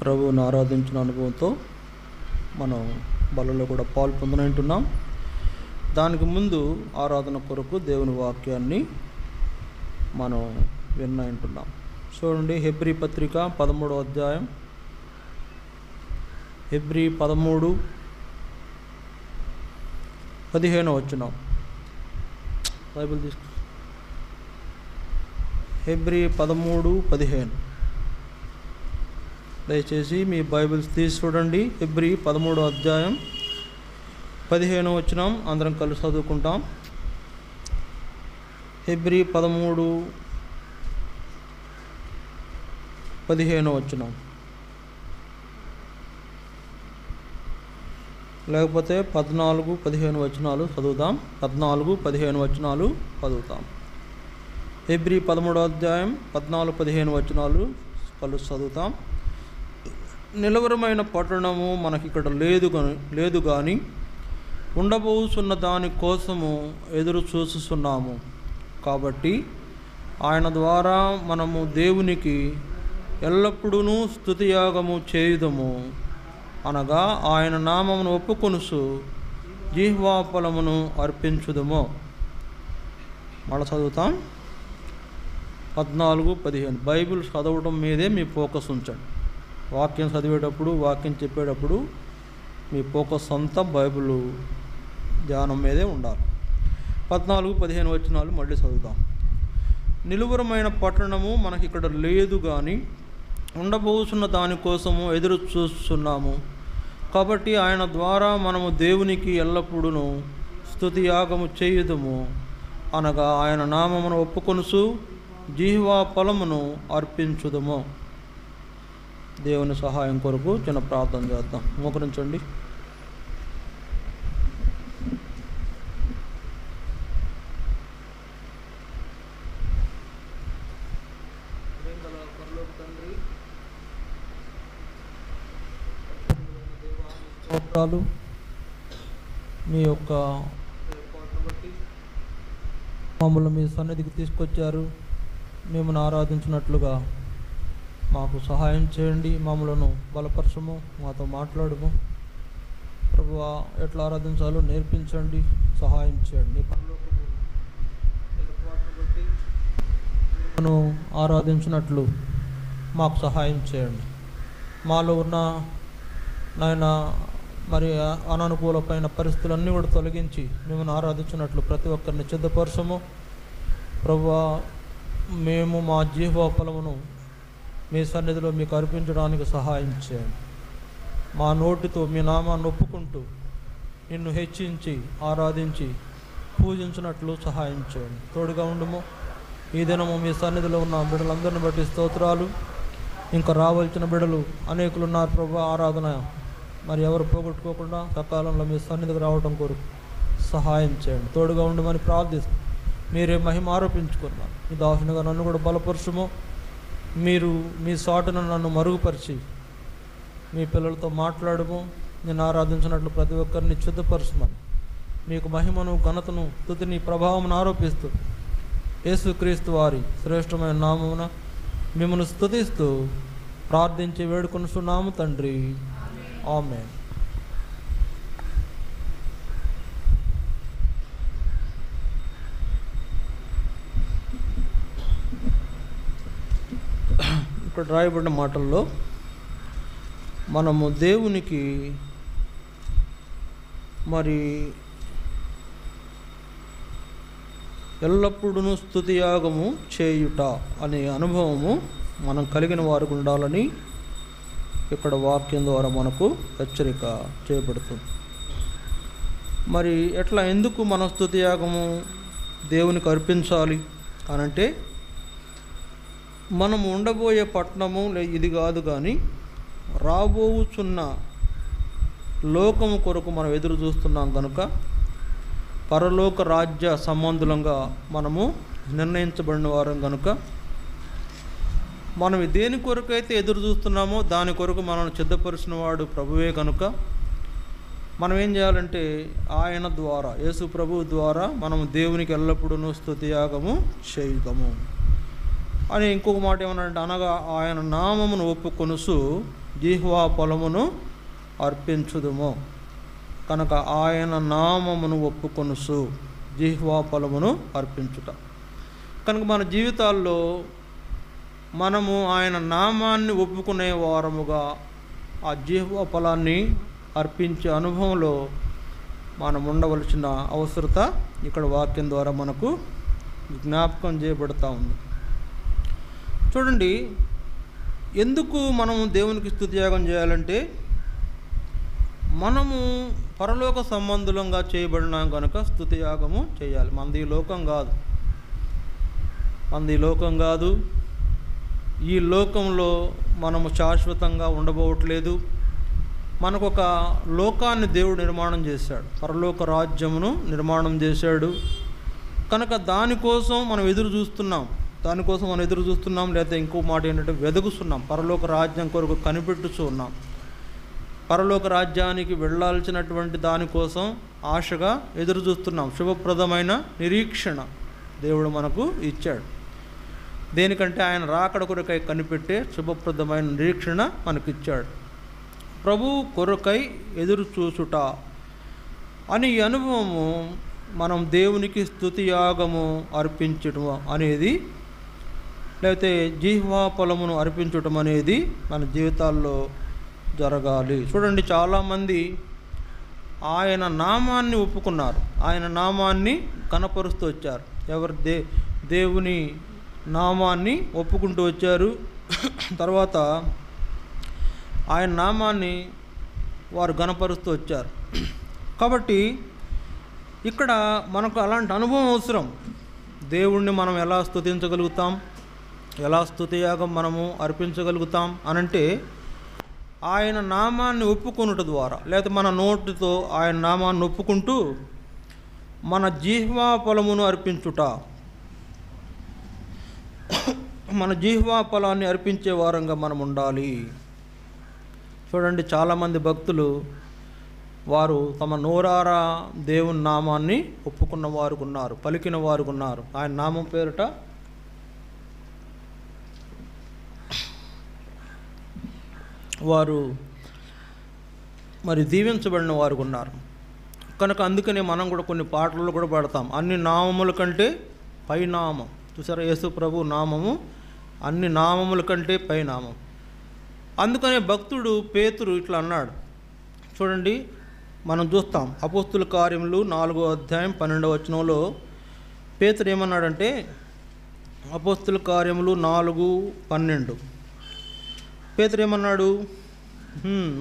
ప్రభువుని ఆరాధించిన అనుభవంతో మనం బలలో కూడా పాలు పొందనంటున్నాం. దానికి ముందు ఆరాధన కొరకు దేవుని వాక్యాన్ని మనం వింటున్నాం. చూడండి, హెబ్రీ పత్రిక 13వ అధ్యాయం, హెబ్రీ 13:15 వచనం. బైబిల్ తీసుకో. హెబ్రీ 13:15. దయచేసి మీ బైబిల్స్ తీసి చూడండి. హెబ్రీ 13వ అధ్యాయం 15వ వచనం అందరం కలిసి చదువుకుంటాం. హెబ్రీ 13:15 వచనం. లేకపోతే 14-15 వచనాలు చదువుతాం. 14-15 వచనాలు చదువుతాం. హెబ్రీ 13వ అధ్యాయం 14-15 వచనాలు కలిసి చదువుతాం. నిలవరమైన పట్టణము మనకిక్కడ లేదు కానీ ఉండబోతున్న దాని కోసము ఎదురు చూస్తున్నాము. కాబట్టి ఆయన ద్వారా మనము దేవునికి ఎల్లప్పుడూ స్తుతియాగము చేయుదము, అనగా ఆయన నామమును ఒప్పుకొనుసు జిహ్వాఫలమును అర్పించుదము. మళ్ళీ చదువుతాం. 14-15. బైబిల్ చదవడం మీదే మీ ఫోకస్ ఉంచండి. వాక్యం చదివేటప్పుడు, వాక్యం చెప్పేటప్పుడు మీ ఫోకస్ అంతా బైబిల్ ధ్యానం మీదే ఉండాలి. 14-15 వచనాలు మళ్ళీ చదువుతాం. నిలువరమైన పట్టణము మనకి ఇక్కడ లేదు కానీ ఉండబోతున్న దానికోసము ఎదురు చూస్తున్నాము. కాబట్టి ఆయన ద్వారా మనము దేవునికి ఎల్లప్పుడూ స్తుతియాగము చేయుదము, అనగా ఆయన నామమును ఒప్పుకొనుసు జిహ్వా ఫలమును అర్పించుదము. దేవుని సహాయం కొరకు చిన్న ప్రార్థన చేద్దాం. మోకరించండి. స్తోత్రాలు. మీ యొక్క ఏర్పాటును బట్టి మమ్మల్ని మీ సన్నిధికి తీసుకొచ్చారు. మిమ్మల్ని ఆరాధించినట్లుగా మాకు సహాయం చేయండి. మమ్మలను బలపరచము, మాతో మాట్లాడము. ప్రభువా, ఎట్లా ఆరాధించాలో నేర్పించండి, సహాయం చేయండి. నీ పరలోకపు ఏర్పాటును బట్టి మేము ఆరాధించినట్లు మాకు సహాయం చేయండి. మాలో ఉన్న నాయన మరి అననుకూలమైన పరిస్థితులన్నీ కూడా తొలగించి మిమ్మల్ని ఆరాధించినట్లు ప్రతి ఒక్కరిని సిద్ధపరచము. ప్రభువా, మేము మా జిహ్వా ఫలమును మీ సన్నిధిలో మీకు అర్పించడానికి సహాయం చేయండి. మా నోటితో మీ నామాన్ని ఒప్పుకుంటూ నిన్ను హెచ్చించి ఆరాధించి పూజించినట్లు సహాయం చేయండి. తోడుగా ఉండుము. ఈ దినము మీ సన్నిధిలో ఉన్న బిడ్డలందరిని బట్టి స్తోత్రాలు. ఇంకా రావాల్సిన బిడ్డలు అనేకులు ఉన్నారు ప్రభు. ఆరాధన మరి ఎవరు పోగొట్టుకోకుండా సకాలంలో మీ సన్నిధికి రావడం కొరకు సహాయం చేయండి. తోడుగా ఉండమని ప్రార్థిస్తాం. మీరే మహిమ ఆరోపించుకున్నారు. ఈ దాసునిగా నన్ను కూడా బలపరచుము. మీరు మీ సాటును నన్ను మరుగుపరిచి మీ పిల్లలతో మాట్లాడము. నేను ఆరాధించినట్లు ప్రతి ఒక్కరిని సిద్ధపరచమని మీకు మహిమను, ఘనతను, స్తుతిని, ప్రభావమును ఆరోపిస్తూ యేసుక్రీస్తు వారి శ్రేష్టమైన నామమున మిమ్మల్ని స్తుతిస్తూ ప్రార్థించి వేడుకొనుచున్నాము తండ్రి. ఆమేన్. ఇక్కడ రాయబడిన మాటల్లో మనము దేవునికి మరి ఎల్లప్పుడూ స్తుతియాగము చేయుట అనే అనుభవము మనం కలిగిన వారికి ఉండాలని ఇక్కడ వాక్యం ద్వారా మనకు హెచ్చరిక చేయబడుతుంది. మరి ఎట్లా, ఎందుకు మన స్తుతియాగము దేవునికి అర్పించాలి అనంటే, మనము ఉండబోయే పట్టణము ఇది కాదు కానీ రాబోచున్న లోకము కొరకు మనం ఎదురు చూస్తున్నాం కనుక పరలోక రాజ్య సంబంధులంగా మనము నిర్ణయించబడిన వారం కనుక మనం దేని కొరకైతే ఎదురు చూస్తున్నామో దాని కొరకు మనం సిద్ధపరిచిన వాడు ప్రభువే కనుక మనం ఏం చేయాలంటే ఆయన ద్వారా, యేసు ప్రభువు ద్వారా మనం దేవునికి ఎల్లప్పుడూ స్తుతియాగము చేయుదము అని ఇంకొక మాట ఏమన్నాడంటే, అనగా ఆయన నామమును ఒప్పుకొనుసు జిహ్వా ఫలమును అర్పించుదుము. కనుక ఆయన నామమును ఒప్పుకొనుసు జిహ్వా ఫలమును అర్పించుట. కనుక మన జీవితాల్లో మనము ఆయన నామాన్ని ఒప్పుకునే వారముగా ఆ జిహ్వా ఫలాన్ని అర్పించే అనుభవంలో మనం ఉండవలసిన అవసరత ఇక్కడ వాక్యం ద్వారా మనకు జ్ఞాపకం చేయబడుతూ ఉంది. చూడండి, ఎందుకు మనం దేవునికి స్తుతియాగం చేయాలంటే మనము పరలోక సంబంధులంగా చేయబడినాం కనుక స్తుతియాగము చేయాలి. మనది ఈ లోకం కాదు. ఈ లోకంలో మనము శాశ్వతంగా ఉండబోవట్లేదు. మనకు ఒక లోకాన్ని దేవుడు నిర్మాణం చేశాడు, పరలోక రాజ్యమును నిర్మాణం చేశాడు. కనుక దానికోసం మనం ఎదురు చూస్తున్నాం. లేదా ఇంకో మాట ఏంటంటే వెదుగుతున్నాం. పరలోక రాజ్యం కొరకు కనిపెట్టుచూ ఉన్నాం. పరలోక రాజ్యానికి వెళ్ళాల్సినటువంటి దానికోసం ఆశగా ఎదురు చూస్తున్నాం. శుభప్రదమైన నిరీక్షణ దేవుడు మనకు ఇచ్చాడు. దేనికంటే ఆయన రాకడ కొరకై కనిపెట్టే శుభప్రదమైన నిరీక్షణ మనకిచ్చాడు. ప్రభు కొరకై ఎదురు చూసుట అని ఈ అనుభవము మనం దేవునికి స్తుతియాగము అర్పించటం అనేది, లేకపోతే జిహ్వా ఫలమును అర్పించటం అనేది మన జీవితాల్లో జరగాలి. చూడండి, చాలామంది ఆయన నామాన్ని ఒప్పుకున్నారు, ఆయన నామాన్ని కనపరుస్తూ వచ్చారు. ఎవరు దేవుని నామాన్ని ఒప్పుకుంటూ వచ్చారు. తర్వాత ఆయన నామాన్ని వారు గణపరుస్తూ వచ్చారు. కాబట్టి ఇక్కడ మనకు అలాంటి అనుభవం అవసరం. దేవుణ్ణి మనం ఎలా స్తుతించగలుగుతాం, ఎలా స్తుతియాగం మనము అర్పించగలుగుతాం అనంటే ఆయన నామాన్ని ఒప్పుకొనుట ద్వారా, లేదా మన నోటితో ఆయన నామాన్ని ఒప్పుకుంటూ మన జిహ్వా ఫలమును అర్పించుట, మన జిహ్వా ఫలాన్ని అర్పించే వారంగా మనం ఉండాలి. చూడండి, చాలామంది భక్తులు వారు తమ నోరారా దేవుని నామాన్ని ఒప్పుకున్న వారు ఉన్నారు, పలికిన వారు ఉన్నారు. ఆయన నామం పేరుట వారు మరి దీవించబడిన వారు ఉన్నారు. కనుక అందుకనే మనం కూడా కొన్ని పాటలు కూడా పాడతాం, అన్ని నామముల కంటే పైనామం. చూసారా, యేసు ప్రభు నామము అన్ని నామముల కంటే పైనామం. అందుకనే భక్తుడు పేతురు ఇట్లా అన్నాడు. చూడండి, మనం చూస్తాం అపోస్తుల కార్యములు 4వ అధ్యాయం 12వ వచనంలో పేతురు ఏమన్నాడంటే, అపోస్తుల కార్యములు 4:12 పేతురు ఏమన్నాడు,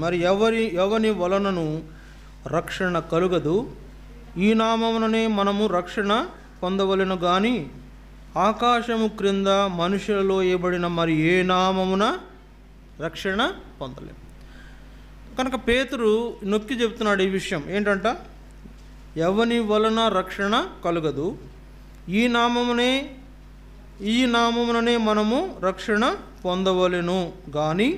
మరి ఎవని వలనను రక్షణ కలుగదు, ఈ నామముననే మనము రక్షణ పొందవలెను గాని ఆకాశము క్రింద మనుషులలో ఇవ్వబడిన మరి ఏ నామమున రక్షణ పొందలేము. కనుక పేతురు నొక్కి చెప్తున్నాడు ఈ విషయం ఏంటంట, ఎవని వలన రక్షణ కలుగదు, ఈ నామముననే మనము రక్షణ పొందవలెను గాని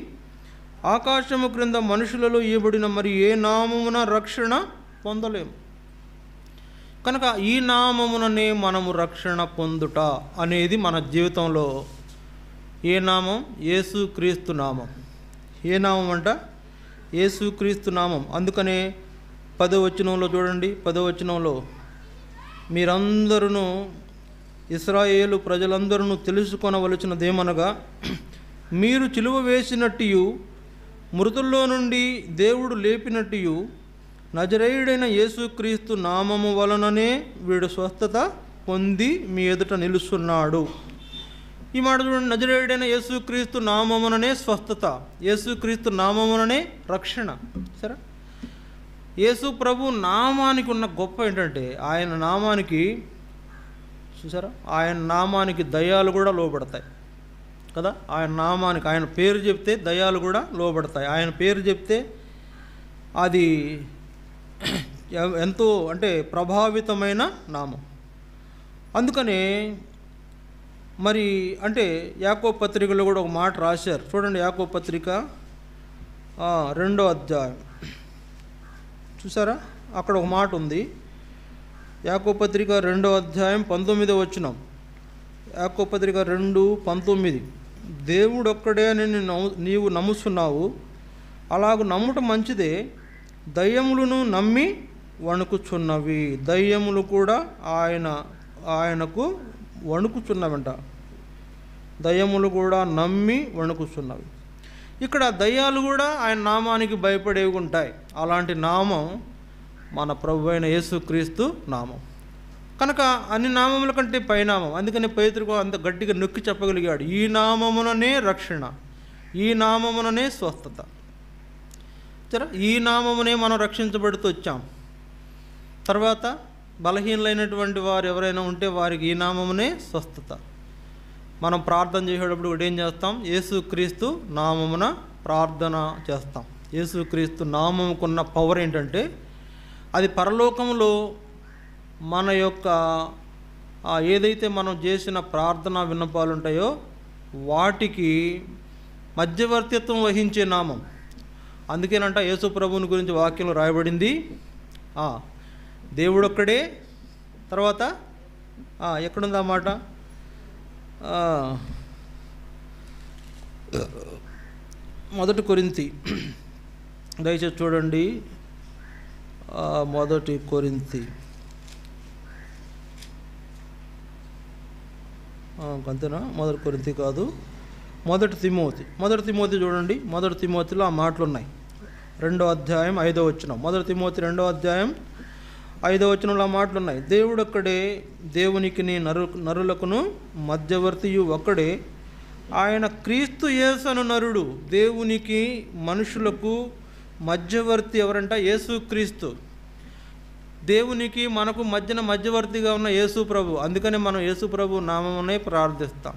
ఆకాశము క్రింద మనుషులలో ఇవ్వబడిన మరి ఏ నామమున రక్షణ పొందలేము. కనుక ఈ నామముననే మనము రక్షణ పొందుట అనేది మన జీవితంలో ఏ నామం? యేసుక్రీస్తు నామం. ఏ నామం అంట? యేసుక్రీస్తు నామం. అందుకనే 10వ వచనంలో చూడండి, 10వ వచనంలో మీరందరూ ఇశ్రాయేలు ప్రజలందరూ తెలుసుకొనవలసినదేమనగా మీరు సిలువ వేసినట్టు మృతుల్లో నుండి దేవుడు లేపినట్టు నజరేయుడైన యేసుక్రీస్తు నామము వలననే వీడు స్వస్థత పొంది మీ ఎదుట నిలుస్తున్నాడు. ఈ మాట చూడండి, నజరేయుడైన యేసుక్రీస్తు నామముననే స్వస్థత, యేసుక్రీస్తు నామముననే రక్షణ. సరే, యేసు ప్రభు నామానికి ఉన్న గొప్ప ఏంటంటే ఆయన నామానికి, చూసారా, ఆయన నామానికి దయ్యాలు కూడా లోబడతాయి కదా. ఆయన నామానికి, ఆయన పేరు చెప్తే దయ్యాలు కూడా లోబడతాయి. ఆయన పేరు చెప్తే అది ఎంతో అంటే ప్రభావితమైన నామం. అందుకనే మరి అంటే యాకోబు పత్రికలో కూడా ఒక మాట రాశారు. చూడండి, యాకోబు పత్రిక 2వ అధ్యాయం చూసారా, అక్కడ ఒక మాట ఉంది. యాకోబు పత్రిక 2వ అధ్యాయం 19వ వచనం. యాకోబు పత్రిక 2:19 దేవుడొక్కడే అని నీవు నమ్ముతున్నావు, అలాగ నమ్ముట మంచిదే. దయ్యములను నమ్మి వణుకుచున్నవి. దయ్యములు కూడా ఆయనకు వణుకుచున్నవంట. దయ్యములు కూడా నమ్మి వణుకుచున్నవి. ఇక్కడ దయ్యాలు కూడా ఆయన నామానికి భయపడేవి ఉంటాయి. అలాంటి నామం మన ప్రభు అయిన యేసుక్రీస్తు నామం. కనుక అన్ని నామముల కంటే పైనామం. అందుకని పేతురు అంత గట్టిగా నొక్కి చెప్పగలిగాడు, ఈ నామముననే రక్షణ, ఈ నామముననే స్వస్థత. ఈ నామమునే మనం రక్షించబడుతూ వచ్చాం. తర్వాత బలహీనలైనటువంటి వారు ఎవరైనా ఉంటే వారికి ఈ నామమునే స్వస్థత. మనం ప్రార్థన చేసేటప్పుడు కూడా ఏం చేస్తాం? యేసుక్రీస్తు నామమున ప్రార్థన చేస్తాం. యేసుక్రీస్తు నామముకున్న పవర్ ఏంటంటే, అది పరలోకంలో మన యొక్క ఏదైతే మనం చేసిన ప్రార్థనా విన్నపాలు ఉంటాయో వాటికి మధ్యవర్తిత్వం వహించే నామం. అందుకేనంట యేసు ప్రభువుని గురించి వాక్యంలో రాయబడింది, దేవుడొక్కడే. తర్వాత ఎక్కడుంది ఆ మాట? మొదటి కొరింథీ, దయచేసి చూడండి. మొదటి కొరింథీ అంతేనా? మొదటి కొరింథీ కాదు, మొదటి తిమోతి చూడండి. మొదటి తిమోతిలో ఆ మాటలు ఉన్నాయి. 2వ అధ్యాయం 5వ వచనం. మొదటి తిమోతి 2వ అధ్యాయం 5వ వచనంలో ఆ మాటలు ఉన్నాయి. దేవుడొక్కడే, దేవునికి నరులకును మధ్యవర్తియు ఒక్కడే, ఆయన క్రీస్తు యేసు అను నరుడు. దేవునికి మనుషులకు మధ్యవర్తి ఎవరంట? యేసుక్రీస్తు. దేవునికి మనకు మధ్యవర్తిగా ఉన్న యేసు ప్రభు. అందుకని మనం యేసు ప్రభు నామమునే ప్రార్థిస్తాం,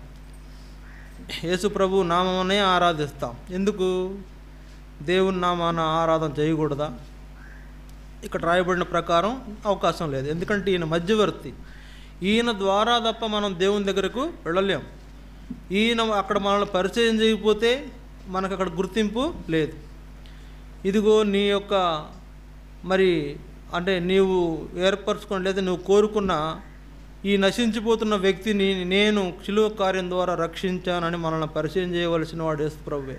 యేసు ప్రభు నామమునే ఆరాధిస్తాం. ఎందుకు? దేవుని నామాన ఆరాధన చేయకూడదా? ఇక్కడ రాయబడిన ప్రకారం అవకాశం లేదు. ఎందుకంటే ఈయన మధ్యవర్తి. ఈయన ద్వారా తప్ప మనం దేవుని దగ్గరకు వెళ్ళలేం. ఈయన అక్కడ మనల్ని పరిచయం చేయకపోతే మనకు అక్కడ గుర్తింపు లేదు. ఇదిగో నీ యొక్క మరి అంటే నీవు ఏర్పరచుకున్న లేదా నువ్వు కోరుకున్న ఈ నశించిపోతున్న వ్యక్తిని నేను శిలువ కార్యం ద్వారా రక్షించానని మనల్ని పరిచయం చేయవలసిన వాడు యేసు ప్రభువే.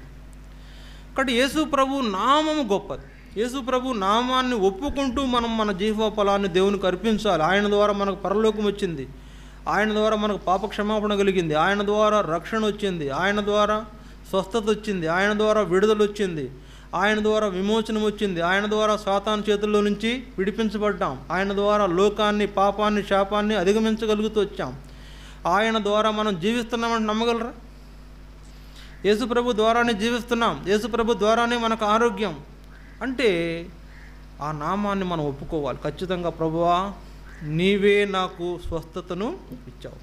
కాబట్టి యేసు ప్రభు నామము గొప్పది. యేసు ప్రభు నామాన్ని ఒప్పుకుంటూ మనం మన జీవ ఫలాన్ని దేవునికి అర్పించాలి. ఆయన ద్వారా మనకు పరలోకం వచ్చింది, ఆయన ద్వారా మనకు పాప క్షమాపణ కలిగింది, ఆయన ద్వారా రక్షణ వచ్చింది, ఆయన ద్వారా స్వస్థత వచ్చింది, ఆయన ద్వారా విడుదల వచ్చింది, ఆయన ద్వారా విమోచనం వచ్చింది, ఆయన ద్వారా సాతాను చేతుల్లో నుంచి విడిపించబడ్డాం, ఆయన ద్వారా లోకాన్ని, పాపాన్ని, శాపాన్ని అధిగమించగలుగుతూ వచ్చాం. ఆయన ద్వారా మనం జీవిస్తున్నామని నమ్మగలరా? యేసు ప్రభు ద్వారానే జీవిస్తున్నాం, యేసు ప్రభు ద్వారానే మనకు ఆరోగ్యం. అంటే ఆ నామాన్ని మనం ఒప్పుకోవాలి ఖచ్చితంగా. ప్రభువా, నీవే నాకు స్వస్థతను ఇచ్చావు,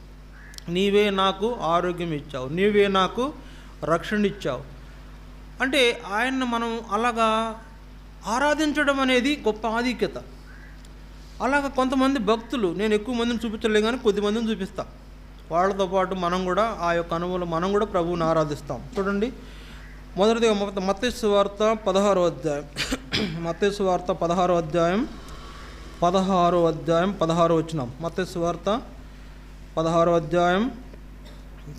నీవే నాకు ఆరోగ్యం ఇచ్చావు, నీవే నాకు రక్షణ ఇచ్చావు. అంటే ఆయన్ని మనం అలాగా ఆరాధించడం అనేది గొప్ప ఆధిక్యత. అలాగా కొంతమంది భక్తులు, నేను ఎక్కువ మందిని చూపించలే కానీ కొద్దిమందిని చూపిస్తా, వాళ్ళతో పాటు మనం కూడా ఆ యొక్క అనుభవంలో మనం కూడా ప్రభువుని ఆరాధిస్తాం. చూడండి, మొదటిగా మత్తయి సువార్త 16వ అధ్యాయం. మత్తయి సువార్త 16వ అధ్యాయం 16వ వచనం. మత్తయి సువార్త 16వ అధ్యాయం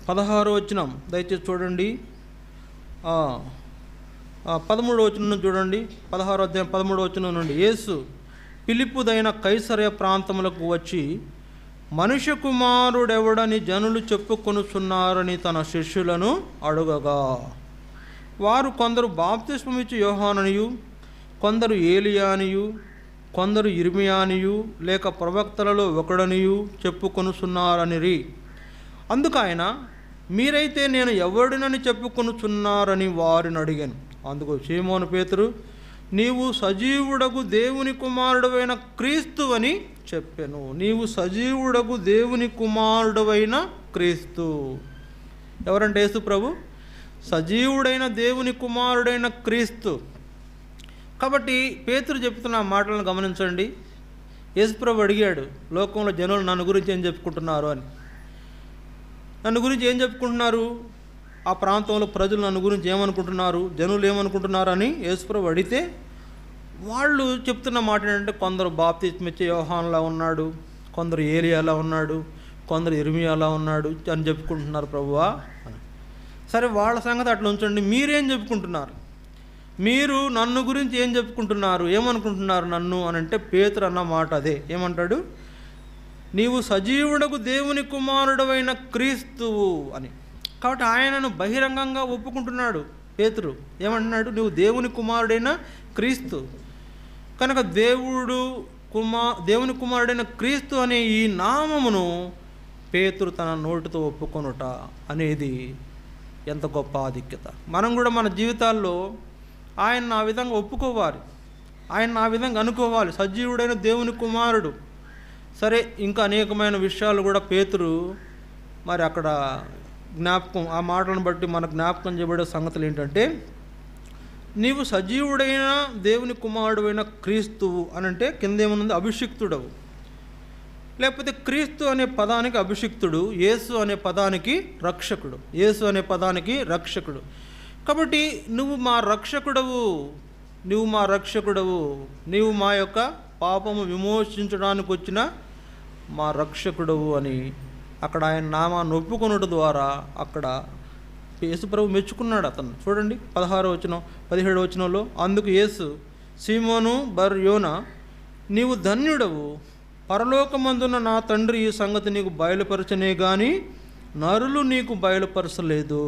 16వ వచనం దయచేసి చూడండి. 13వ వచనం చూడండి. 16వ అధ్యాయం 13వ వచనం నుండి, యేసు ఫిలిప్పుదైన కైసరయ ప్రాంతములకు వచ్చి మనుష్య కుమారుడెవడని జనులు చెప్పుకొనుచున్నారని తన శిష్యులను అడుగగా, వారు కొందరు బాప్తిస్మమిచ్చు యోహాననియు, కొందరు ఏలియానియు, కొందరు ఇర్మియానియు లేక ప్రవక్తలలో ఒకడనియు చెప్పుకొనుచున్నారనిరి. అందుకు ఆయన, మీరైతే నేను ఎవడినని చెప్పుకొనుచున్నారని వారిని అడిగాను. అందుకు సీమోను పేతురు, నీవు సజీవుడగు దేవుని కుమారుడవైన క్రీస్తు అని చెప్పాను. నీవు సజీవుడగు దేవుని కుమారుడవైన క్రీస్తు. ఎవరంటే యేసు ప్రభు సజీవుడైన దేవుని కుమారుడైన క్రీస్తు. కాబట్టి పేతురు చెప్తున్న మాటలను గమనించండి. యేసుప్రభు అడిగాడు, లోకంలో జనులు నన్ను గురించి ఏం చెప్పుకుంటున్నారు అని. నన్ను గురించి ఏం చెప్పుకుంటున్నారు? ఆ ప్రాంతంలో ప్రజలు నన్ను గురించి ఏమనుకుంటున్నారు, జనులు ఏమనుకుంటున్నారు అని యేసుప్రభు అడిగితే వాళ్ళు చెప్తున్న మాట ఏంటంటే, కొందరు బాప్తిస్మిచ్చే యోహానులా ఉన్నాడు, కొందరు ఏలియాలా ఉన్నాడు, కొందరు ఇర్మియాలా ఉన్నాడు అని చెప్పుకుంటున్నారు ప్రభువా అని. సరే, వాళ్ళ సంగతి అట్లా ఉంచండి, మీరేం చెప్పుకుంటున్నారు? మీరు నన్ను గురించి ఏం చెప్పుకుంటున్నారు, ఏమనుకుంటున్నారు నన్ను అని అంటే పేతురు అన్న మాట అదే. ఏమంటాడు? నీవు సజీవుడకు దేవుని కుమారుడవైన క్రీస్తువు అని. కాబట్టి ఆయనను బహిరంగంగా ఒప్పుకుంటున్నాడు పేతురు. ఏమంటున్నాడు? నువ్వు దేవుని కుమారుడైన క్రీస్తు. కనుక దేవుని కుమారుడైన క్రీస్తు అనే ఈ నామమును పేతురు తన నోటితో ఒప్పుకొనుట అనేది ఎంత గొప్ప ఆధిక్యత. మనం కూడా మన జీవితాల్లో ఆయన ఆ విధంగా ఒప్పుకోవాలి, ఆయన ఆ విధంగా అనుకోవాలి, సజీవుడైన దేవుని కుమారుడు. సరే, ఇంకా అనేకమైన విషయాలు కూడా పేతురు మరి అక్కడ జ్ఞాపకం, ఆ మాటలను బట్టి మనకు జ్ఞాపకం చేయబడే సంగతులు ఏంటంటే, నీవు సజీవుడైన దేవుని కుమారుడైన క్రీస్తువు అని అంటే కింద ఏమనుంది? అభిషిక్తుడవు. లేకపోతే క్రీస్తు అనే పదానికి అభిషిక్తుడు, యేసు అనే పదానికి రక్షకుడు. యేసు అనే పదానికి రక్షకుడు. కాబట్టి నువ్వు మా రక్షకుడవు, నువ్వు మా రక్షకుడవు, నీవు మా యొక్క పాపము విమోచించడానికి వచ్చిన మా రక్షకుడవు అని అక్కడ ఆయన నామాన్ని ఒప్పుకొనుట ద్వారా అక్కడ యేసుప్రభు మెచ్చుకున్నాడు అతను. చూడండి 16వ వచనం 17వ వచనంలో, అందుకు యేసు, సీమోను బర్ యోనా, నీవు ధన్యుడవు, పరలోకమందున్న నా తండ్రి ఈ సంగతి నీకు బయలుపరచనే కానీ నరులు నీకు బయలుపరచలేదు.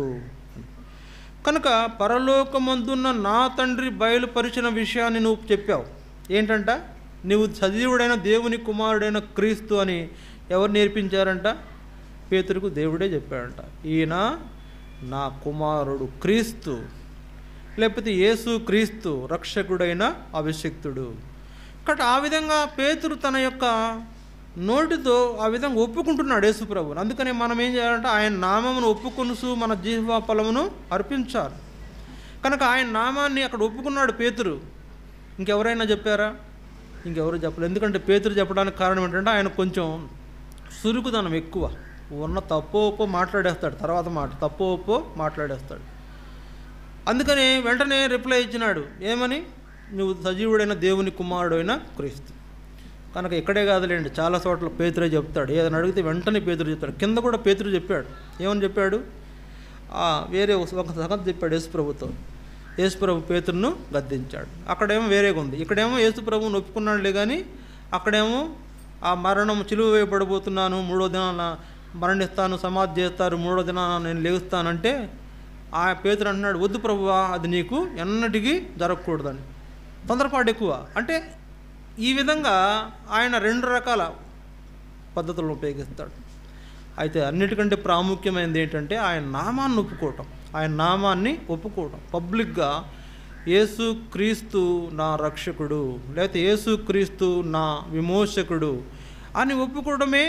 కనుక పరలోకమందున్న నా తండ్రి బయలుపరిచిన విషయాన్ని నువ్వు చెప్పావు. ఏంటంట? నువ్వు సజీవుడైన దేవుని కుమారుడైన క్రీస్తు అని ఎవరు నేర్పించారంట? పేతురుకు దేవుడే చెప్పాడంట. ఈయన నా కుమారుడు క్రీస్తు, లేకపోతే యేసు క్రీస్తు, రక్షకుడైన అభిషిక్తుడు. కాబట్టి ఆ విధంగా పేతురు తన యొక్క నోటితో ఆ విధంగా ఒప్పుకుంటున్నాడు యేసుప్రభుని. అందుకని మనం ఏం చేయాలంటే ఆయన నామమును ఒప్పుకొనుసు మన జిహ్వా ఫలమును అర్పించాలి. కనుక ఆయన నామాన్ని అక్కడ ఒప్పుకున్నాడు పేతురు. ఇంకెవరైనా చెప్పారా? ఇంకెవరు చెప్పలేదు. ఎందుకంటే పేతురు చెప్పడానికి కారణం ఏంటంటే ఆయన కొంచెం సురుకుదనం ఎక్కువ. ఉన్న తప్పో ఒప్పో మాట్లాడేస్తాడు, తర్వాత తప్పో ఒప్పో మాట్లాడేస్తాడు. అందుకని వెంటనే రిప్లై ఇచ్చినాడు. ఏమని? నువ్వు సజీవుడైన దేవుని కుమారుడైన క్రీస్తు. కనుక ఇక్కడే కాదులేండి, చాలా చోట్ల పేతురే చెప్తాడు. ఏదైనా అడిగితే వెంటనే పేతురు చెప్తాడు. కింద కూడా పేతురు చెప్పాడు. ఏమని చెప్పాడు? వేరే ఒక సంగతి చెప్పాడు యేసుప్రభుతో. యేసుప్రభు పేతురును గద్దించాడు. అక్కడేమో వేరేగా ఉంది. ఇక్కడేమో యేసుప్రభుని ఒప్పుకున్నాడులే కానీ అక్కడేమో ఆ మరణం, చిలువ వేయబడబోతున్నాను, 3వ దినాన మరణిస్తాను, సమాధి చేస్తారు, 3వ దినాన నేను లేస్తానంటే ఆ పేతురు అంటున్నాడు, వద్దు ప్రభువా, అది నీకు ఎన్నటికీ జరగకూడదని. తొందరపాటు ఎక్కువ. అంటే ఈ విధంగా ఆయన 2 రకాల పద్ధతులను ఉపయోగిస్తాడు. అయితే అన్నిటికంటే ప్రాముఖ్యమైనది ఏంటంటే ఆయన నామాన్ని ఒప్పుకోవటం. ఆయన నామాన్ని ఒప్పుకోవటం పబ్లిక్గా, యేసు క్రీస్తు నా రక్షకుడు, లేకపోతే యేసు క్రీస్తు నా విమోచకుడు అని ఒప్పుకోవడమే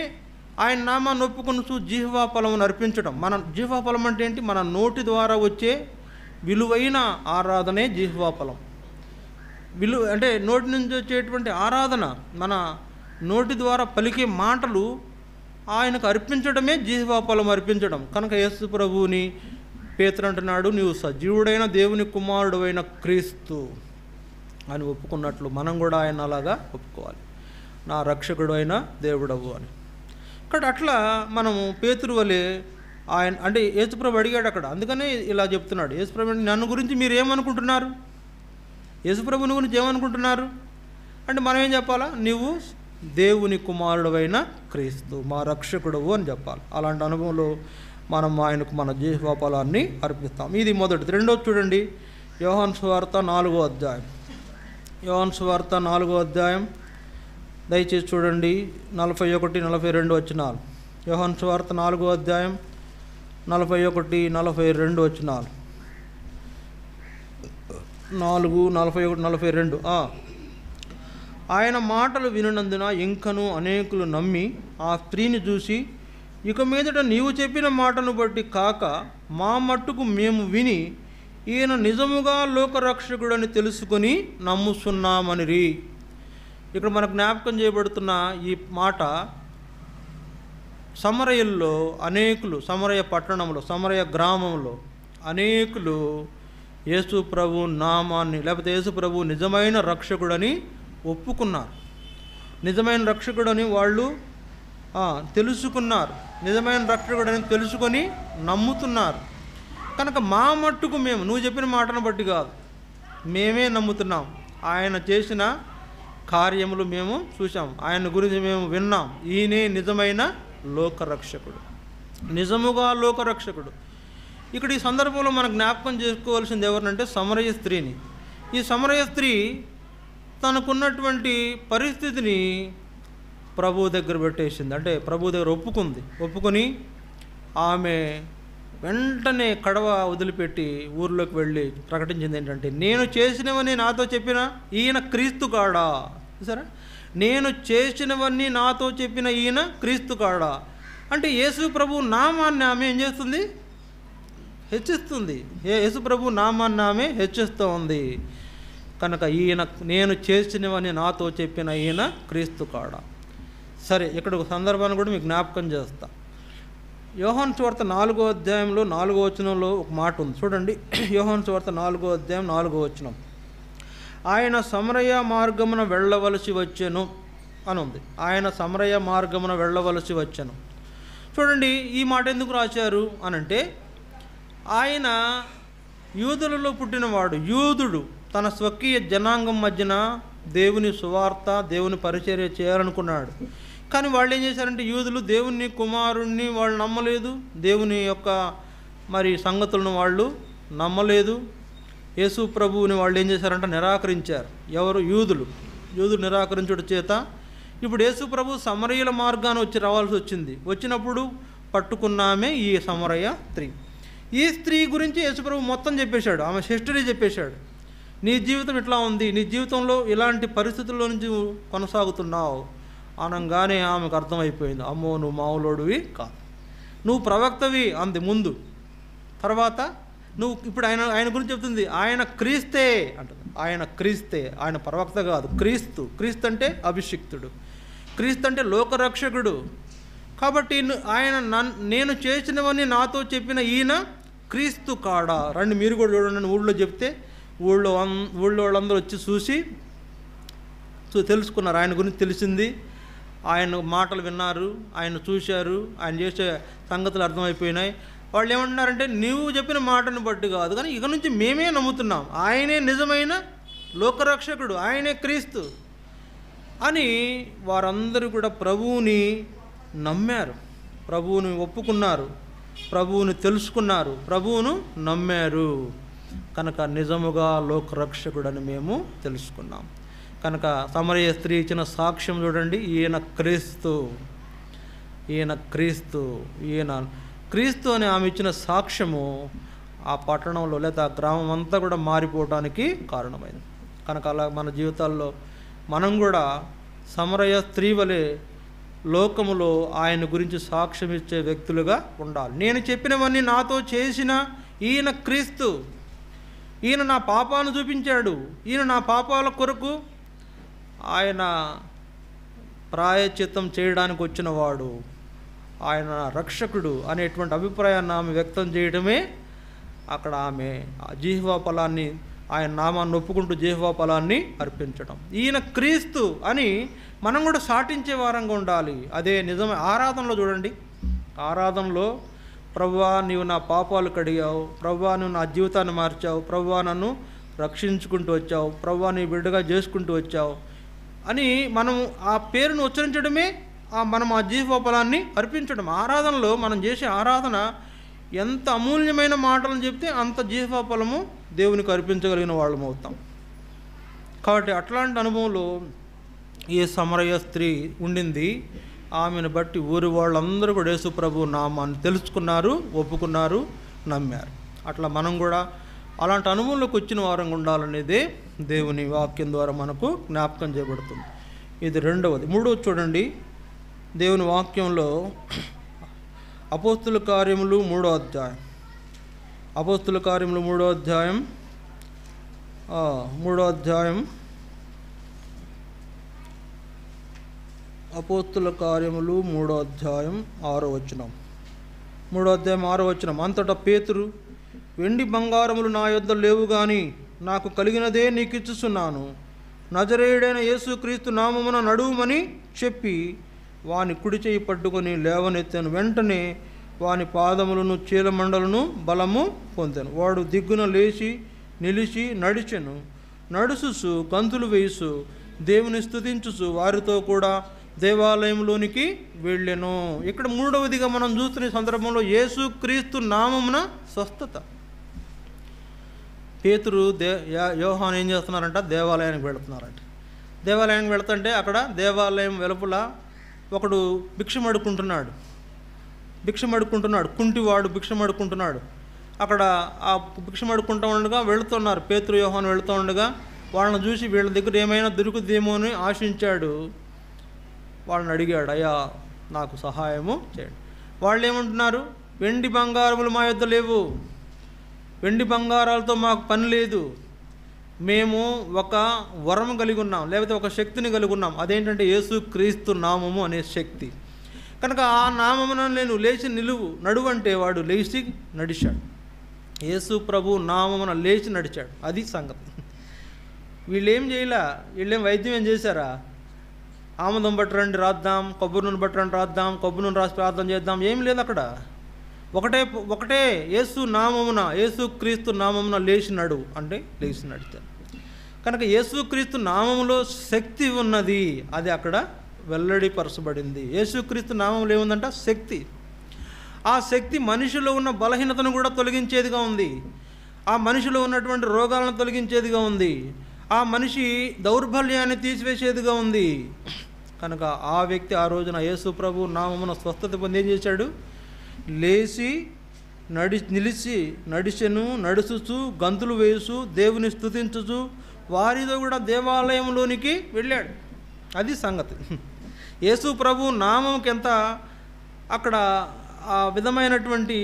ఆయన నామాన్ని ఒప్పుకొని జిహ్వా ఫలమును అర్పించడం. మన జిహ్వా ఫలం అంటే ఏంటి? మన నోటి ద్వారా వచ్చే విలువైన ఆరాధనే జిహ్వా ఫలం. అంటే నోటి నుంచి వచ్చేటువంటి ఆరాధన, మన నోటి ద్వారా పలికే మాటలు ఆయనకు అర్పించడమే జిహ్వా ఫలం అర్పించడం. కనుక యేసు ప్రభువుని పేతురు అంటున్నాడు, నీవు సజీవుడైన దేవుని కుమారుడు అయిన క్రీస్తు అని ఒప్పుకున్నట్లు మనం కూడా ఆయన అలాగా ఒప్పుకోవాలి, నా రక్షకుడు అయిన దేవుడవు అని. ఇక్కడ అట్లా మనము పేతురు వలె ఆయన అంటే యేసుప్రభు అడిగాడు అక్కడ. అందుకనే ఇలా చెప్తున్నాడు. యేసుప్రభు నన్ను గురించి మీరు ఏమనుకుంటున్నారు? యేసుప్రభుని గురించి ఏమనుకుంటున్నారు అంటే మనం ఏం చెప్పాలా? నీవు దేవుని కుమారుడవైన క్రీస్తు, మా రక్షకుడవు అని చెప్పాలి. అలాంటి అనుభవంలో మనం ఆయనకు మన జిహ్వా ఫలాన్ని అర్పిస్తాం. ఇది మొదటిది. రెండోది చూడండి, యోహాను సువార్త 4వ అధ్యాయం. యోహాను సువార్త 4వ అధ్యాయం దయచేసి చూడండి, 41, 42 వచనాలు. యోహాను సువార్త 4వ అధ్యాయం 41, 42 వచనాలు. 4, 41, 42. ఆయన మాటలు వినునందున ఇంకను అనేకులు నమ్మి ఆ స్త్రీని చూసి, ఇక మీదట నీవు చెప్పిన మాటను బట్టి కాక మా మట్టుకు మేము విని ఈయన నిజముగా లోకరక్షకుడని తెలుసుకొని నమ్ముస్తున్నామనిరి. ఇక్కడ మనకు జ్ఞాపకం చేయబడుతున్న ఈ మాట సమరయల్లో అనేకులు, సమరయ పట్టణంలో, సమరయ గ్రామంలో అనేకులు యేసు ప్రభు నామాన్ని లేకపోతే యేసు ప్రభు నిజమైన రక్షకుడని ఒప్పుకున్నారు. నిజమైన రక్షకుడని వాళ్ళు తెలుసుకున్నారు. నిజమైన రక్షకుడని తెలుసుకొని నమ్ముతున్నారు. కనుక మా మట్టుకు మేము, నువ్వు చెప్పిన మాటను బట్టి కాదు, మేమే నమ్ముతున్నాం. ఆయన చేసిన కార్యములు మేము చూసాం, ఆయన గురించి మేము విన్నాం. ఈయనే నిజమైన లోకరక్షకుడు, నిజముగా లోకరక్షకుడు. ఇక్కడ ఈ సందర్భంలో మనం జ్ఞాపకం చేసుకోవాల్సింది ఎవరినంటే సమరయ స్త్రీని. ఈ సమరయ స్త్రీ తనకున్నటువంటి పరిస్థితిని ప్రభువు దగ్గర పెట్టేసింది. అంటే ప్రభువు దగ్గర ఒప్పుకొని ఆమె వెంటనే కడవ వదిలిపెట్టి ఊర్లోకి వెళ్ళి ప్రకటించింది ఏంటంటే, నేను చేసినవని నాతో చెప్పిన ఈయన క్రీస్తు కాడా. సరే, నేను చేసినవన్నీ నాతో చెప్పిన ఈయన క్రీస్తు కాడా అంటే యేసు ప్రభు నామాన్ని ఆమె ఏం చేస్తుంది? హెచ్చిస్తుంది. యేసు ప్రభు నామాన్ని ఆమె హెచ్చిస్తూ ఉంది. కనుక ఈయన నేను చేసినవని నాతో చెప్పిన ఈయన క్రీస్తు కాడా. సరే, ఇక్కడ ఒక సందర్భాన్ని కూడా మీకు జ్ఞాపకం చేస్తా. యోహాను సువార్త 4వ అధ్యాయంలో 4వ వచనంలో ఒక మాట ఉంది చూడండి. యోహాను సువార్త 4వ అధ్యాయం 4వ వచనం, ఆయన సమరయ మార్గమున వెళ్ళవలసి వచ్చెను అని ఉంది. ఆయన సమరయ మార్గమున వెళ్ళవలసి వచ్చెను. చూడండి, ఈ మాట ఎందుకు రాశారు అనంటే, ఆయన యూదులలో పుట్టినవాడు, యూదుడు. తన స్వకీయ జనాంగం మధ్యన దేవుని సువార్త, దేవుని పరిచర్య చేయాలనుకున్నాడు. కానీ వాళ్ళు ఏం చేశారంటే, యూదులు దేవుని కుమారుణ్ణి వాళ్ళు నమ్మలేదు, దేవుని యొక్క మరి సంగతులను వాళ్ళు నమ్మలేదు. యేసు ప్రభువుని వాళ్ళు ఏం చేశారంటే నిరాకరించారు. ఎవరు? యూదులు నిరాకరించడం చేత ఇప్పుడు యేసు ప్రభు సమరయుల మార్గాన్ని రావాల్సి వచ్చింది. వచ్చినప్పుడు పట్టుకున్నామే ఈ సమరయ స్త్రీ. ఈ స్త్రీ గురించి యేసు ప్రభు మొత్తం చెప్పేశాడు, ఆమె హిస్టరీ చెప్పేశాడు. నీ జీవితం ఇట్లా ఉంది, నీ జీవితంలో ఇలాంటి పరిస్థితుల్లో నుంచి కొనసాగుతున్నావు అనగానే ఆమెకు అర్థమైపోయింది, అమ్మో నువ్వు మామూలోడివి కాదు, నువ్వు ప్రవక్తవి అంది ముందు. తర్వాత నువ్వు ఇప్పుడు ఆయన గురించి చెప్తుంది, ఆయన క్రీస్తే అంటుంది. ఆయన క్రీస్తే, ఆయన ప్రవక్త కాదు, క్రీస్తు అంటే అభిషిక్తుడు, క్రీస్తు అంటే లోకరక్షకుడు. కాబట్టి నేను చేసినవన్నీ నాతో చెప్పిన ఈయన క్రీస్తు కాడా. రండి మీరు కూడా చూడండి, ఊళ్ళో చెప్తే ఊళ్ళో వాళ్ళందరూ వచ్చి చూసి తెలుసుకున్నారు, ఆయన గురించి తెలిసింది, ఆయన మాటలు విన్నారు, ఆయన చూశారు, ఆయన చేసే సంగతులు అర్థమైపోయినాయి. వాళ్ళు ఏమంటున్నారంటే, నువ్వు చెప్పిన మాటను బట్టి కాదు, కానీ ఇక నుంచి మేమే నమ్ముతున్నాం, ఆయనే నిజమైన లోకరక్షకుడు, ఆయనే క్రీస్తు అని వారందరూ కూడా ప్రభువుని నమ్మారు, ప్రభువుని ఒప్పుకున్నారు, ప్రభువుని తెలుసుకున్నారు, ప్రభువును నమ్మారు. కనుక నిజముగా లోకరక్షకుడని మేము తెలుసుకున్నాం. కనుక సమరయ స్త్రీ ఇచ్చిన సాక్ష్యం చూడండి, ఈయన క్రీస్తు అని ఆమె ఇచ్చిన సాక్ష్యము ఆ పట్టణంలో లేదా ఆ గ్రామం అంతా కూడా మారిపోవడానికి కారణమైంది. కనుక అలా మన జీవితాల్లో మనం కూడా సమరయ స్త్రీ వలె లోకములో ఆయన గురించి సాక్ష్యం ఇచ్చే వ్యక్తులుగా ఉండాలి. నేను చెప్పినవన్నీ నాతో చేసిన ఈయన క్రీస్తు, ఈయన నా పాపాలను చూపించాడు, ఈయన నా పాపాల కొరకు ఆయన ప్రాయశ్చిత్తం చేయడానికి వచ్చినవాడు, ఆయన రక్షకుడు అనేటువంటి అభిప్రాయాన్ని ఆమె వ్యక్తం చేయడమే అక్కడ ఆమె జిహ్వా ఫలాన్ని, ఆయన నామాన్ని ఒప్పుకుంటూ జిహ్వా ఫలాన్ని అర్పించడం. ఈయన క్రీస్తు అని మనం కూడా సాటించే వారంగా ఉండాలి. అదే నిజమే. ఆరాధనలో చూడండి, ఆరాధనలో ప్రభువా నీవు నా పాపాలు కడిగావు, ప్రభువా నువ్వు నా జీవితాన్ని మార్చావు, ప్రభువా నన్ను రక్షించుకుంటూ వచ్చావు, ప్రభువా నీ బిడ్డగా చేసుకుంటూ వచ్చావు అని మనం ఆ పేరును ఉచ్చరించడమే మనం ఆ జిహ్వా ఫలాన్ని అర్పించడం. ఆరాధనలో మనం చేసే ఆరాధన ఎంత అమూల్యమైన మాటలను చెప్తే అంత జిహ్వా ఫలము దేవునికి అర్పించగలిగిన వాళ్ళం అవుతాం. కాబట్టి అట్లాంటి అనుభవంలో ఈ సమరయ స్త్రీ ఉండింది. ఆమెను బట్టి ఊరి వాళ్ళందరూ కూడా యేసు ప్రభు నామాన్ని తెలుసుకున్నారు, ఒప్పుకున్నారు, నమ్మారు. అట్లా మనం కూడా అలాంటి అనుభవంలోకి వచ్చిన వారంగా ఉండాలనేదే దేవుని వాక్యం ద్వారా మనకు జ్ఞాపకం చేయబడుతుంది. ఇది రెండవది. మూడవది చూడండి, దేవుని వాక్యంలో అపోస్తుల కార్యములు 3వ అధ్యాయం, అపోస్తుల కార్యములు 3వ అధ్యాయం 6వ వచనం, అంతటా పేతురు, వెండి బంగారములు నా యొద్ద లేవు గాని నాకు కలిగినదే నీకు ఇచ్చుచున్నాను, నజరేయుడైన యేసుక్రీస్తు నామమున నడువుమని చెప్పి వాని కుడి చేయి పట్టుకొని లేవనెత్తాను. వెంటనే వాని పాదములను చీలమండలను బలము పొందాను. వాడు దిగ్గున లేచి నిలిచి నడిచెను, నడుచుచు గంతులు వేసు దేవుని స్తుతించుచు వారితో కూడా దేవాలయంలోనికి వెళ్ళెను. ఇక్కడ మూడవదిగా మనం చూస్తున్న సందర్భంలో యేసుక్రీస్తు నామమున స్వస్థత. పేతురు యోహాను ఏం చేస్తున్నారంట? దేవాలయానికి వెళుతున్నారంట. దేవాలయానికి వెళుతుంటే అక్కడ దేవాలయం వెలుపల ఒకడు భిక్షం అడుక్కుంటున్నాడు. కుంటివాడు భిక్షం అడుక్కుంటున్నాడు. అక్కడ ఆ భిక్షం అడుక్కుంటూ ఉండగా వెళుతున్నారు, పేతురు యోహాను వెళుతూ ఉండగా వాళ్ళని చూసి వీళ్ళ దగ్గర ఏమైనా దొరుకుతుందేమో అని ఆశించాడు. వాళ్ళని అడిగాడు, అయ్యా నాకు సహాయము చేయండి. వాళ్ళు ఏమంటున్నారు? వెండి బంగారములు మా యొద్ద లేవు, వెండి బంగారాలతో మాకు పని లేదు, మేము ఒక వరం కలిగి ఉన్నాం, లేకపోతే ఒక శక్తిని కలిగి ఉన్నాం. అదేంటంటే యేసుక్రీస్తు నామము అనే శక్తి. కనుక ఆ నామమున నేను లేచి నడువు అంటే వాడు లేచి నడిచాడు. యేసు ప్రభు నామమున లేచి నడిచాడు. అది సంగతి. వీళ్ళేం చేయలే, వీళ్ళేం వైద్యం ఏం చేశారా? ఆముదం బట్టరండి రాద్దాం, కొబ్బరి నూనె బట్టరండి రాద్దాం, కొబ్బరి నూనె రాసి ప్రార్థన చేద్దాం, ఏం లేదు అక్కడ. ఒకటే యేసు నామమున, యేసుక్రీస్తు నామమున లేచి నడువు అంటే లేచి నడిచాడు. కనుక యేసుక్రీస్తు నామములో శక్తి ఉన్నది, అది అక్కడ వెల్లడిపరచబడింది. యేసుక్రీస్తు నామంలో ఏముందంట? శక్తి. ఆ శక్తి మనిషిలో ఉన్న బలహీనతను కూడా తొలగించేదిగా ఉంది, ఆ మనిషిలో ఉన్నటువంటి రోగాలను తొలగించేదిగా ఉంది, ఆ మనిషి దౌర్బల్యాన్ని తీసివేసేదిగా ఉంది. కనుక ఆ వ్యక్తి ఆ రోజున యేసు ప్రభు నామమున స్వస్థత పొంది ఏం చేశాడు? లేచి నిలిచి నడిచెను, నడుచుచు గంతులు వేసు దేవుని స్తుతించుచు వారితో కూడా దేవాలయంలోనికి వెళ్ళాడు. అది సంగతి. యేసు ప్రభు నామంకి ఎంత అక్కడ ఆ విధమైనటువంటి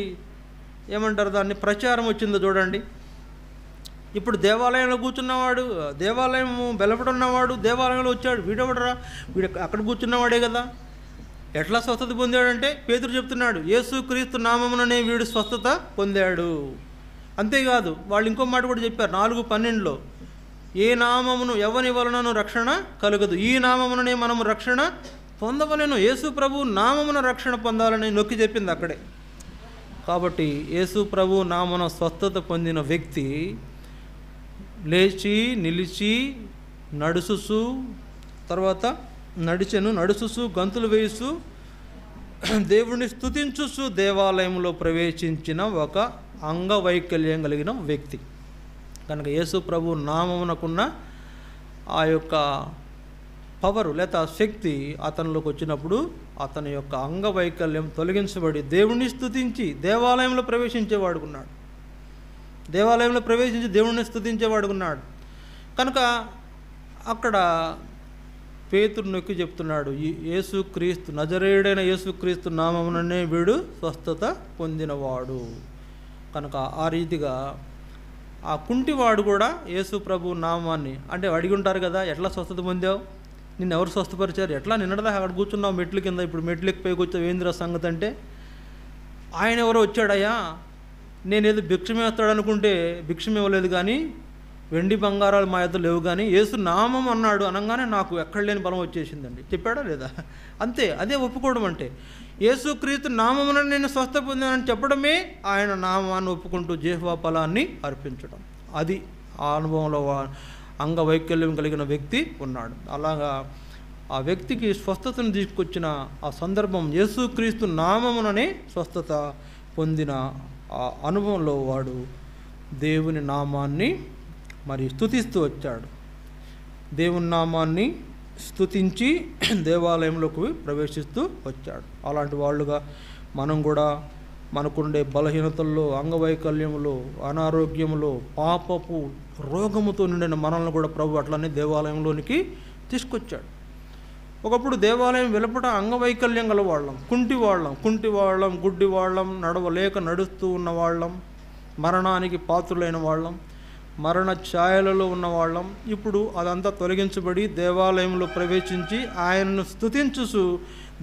ఏమంటారు దాన్ని ప్రచారం వచ్చిందో చూడండి. ఇప్పుడు దేవాలయంలో కూర్చున్నవాడు, దేవాలయం బెలపడున్నవాడు దేవాలయంలో వచ్చాడు, వీడెవడరా? వీడు అక్కడ కూర్చున్నవాడే కదా. ఎట్లా స్వస్థత పొందాడంటే పేతురు చెప్తున్నాడు, యేసుక్రీస్తు నామముననే వీడు స్వస్థత పొందాడు. అంతేకాదు వాళ్ళు ఇంకో మాట కూడా చెప్పారు 4:12లో, ఏ నామమును ఎవని వలనను రక్షణ కలుగదు, ఈ నామముననే మనము రక్షణ పొందవలెను. యేసు ప్రభు నామమున రక్షణ పొందాలని నొక్కి చెప్పింది అక్కడే. కాబట్టి యేసు ప్రభు నామమున స్వస్థత పొందిన వ్యక్తి లేచి నిలిచి నడుచుచు, తర్వాత నడిచెను, నడుచుచు గంతులు వేసు దేవుని స్తుతించుచు దేవాలయంలో ప్రవేశించిన ఒక అంగవైకల్యం కలిగిన వ్యక్తి. కనుక యేసు ప్రభు నామమునకున్న ఆ యొక్క పవరు లేదా శక్తి అతనిలోకి వచ్చినప్పుడు అతని యొక్క అంగవైకల్యం తొలగించబడి దేవుని స్తుతించి దేవాలయంలో ప్రవేశించేవాడుకున్నాడు. దేవాలయంలో ప్రవేశించి దేవుడిని స్తుతించేవాడుకున్నాడు. కనుక అక్కడ పేతురు నొక్కి చెప్తున్నాడు, యేసుక్రీస్తు నజరేయుడైన యేసుక్రీస్తు నామముననే వీడు స్వస్థత పొందినవాడు. కనుక ఆ రీతిగా ఆ కుంటివాడు కూడా యేసు ప్రభు నామాన్ని అంటే అడిగి ఉంటారు కదా, ఎట్లా స్వస్థత పొందావు, నిన్ను ఎవరు స్వస్థపరిచారు, ఎట్లా నిన్నదా అక్కడ కూర్చున్నావు మెట్ల కింద, ఇప్పుడు మెట్లకి పైకి వచ్చావు, ఏందిరా సంగతి అంటే, ఆయన ఎవరో వచ్చాడయ్యా, నేనేదో భిక్షం వేస్తాడు అనుకుంటే భిక్షం ఇవ్వలేదు, కానీ వెండి బంగారాలు మా యొద్ద లేవు, కానీ యేసు నామం అన్నాడు అనగానే నాకు ఎక్కడ లేని బలం వచ్చేసిందండి. చెప్పాడా లేదా? అంతే, అదే ఒప్పుకోవడం అంటే. యేసుక్రీస్తు నామమున నేను స్వస్థ పొందానని చెప్పడమే ఆయన నామాన్ని ఒప్పుకుంటూ జిహ్వా ఫలాన్ని అర్పించడం. అది ఆ అనుభవంలో అంగవైకల్యం కలిగిన వ్యక్తి ఉన్నాడు. అలాగా ఆ వ్యక్తికి స్వస్థతను తీసుకొచ్చిన ఆ సందర్భం యేసుక్రీస్తు నామముననే స్వస్థత పొందిన ఆ అనుభవంలో వాడు దేవుని నామాన్ని మరి స్తుతిస్తూ వచ్చాడు. దేవుని నామాన్ని స్తుతించి దేవాలయంలోకి ప్రవేశిస్తూ వచ్చాడు. అలాంటి వాళ్ళుగా మనం కూడా మనకుండే బలహీనతల్లో, అంగవైకల్యములో, అనారోగ్యములో, పాపపు రోగముతో నిండిన మనల్ని కూడా ప్రభు అట్లనే దేవాలయంలోనికి తీసుకొచ్చాడు. ఒకప్పుడు దేవాలయం వెలుపట అంగవైకల్యం గల వాళ్ళం, కుంటివాళ్ళం, గుడ్డివాళ్ళం, నడవలేక నడుస్తూ ఉన్నవాళ్ళం, మరణానికి పాత్రులైన వాళ్ళం, మరణ ఛాయలలో ఉన్నవాళ్ళం. ఇప్పుడు అదంతా తొలగించబడి దేవాలయంలో ప్రవేశించి ఆయనను స్తుతించుచు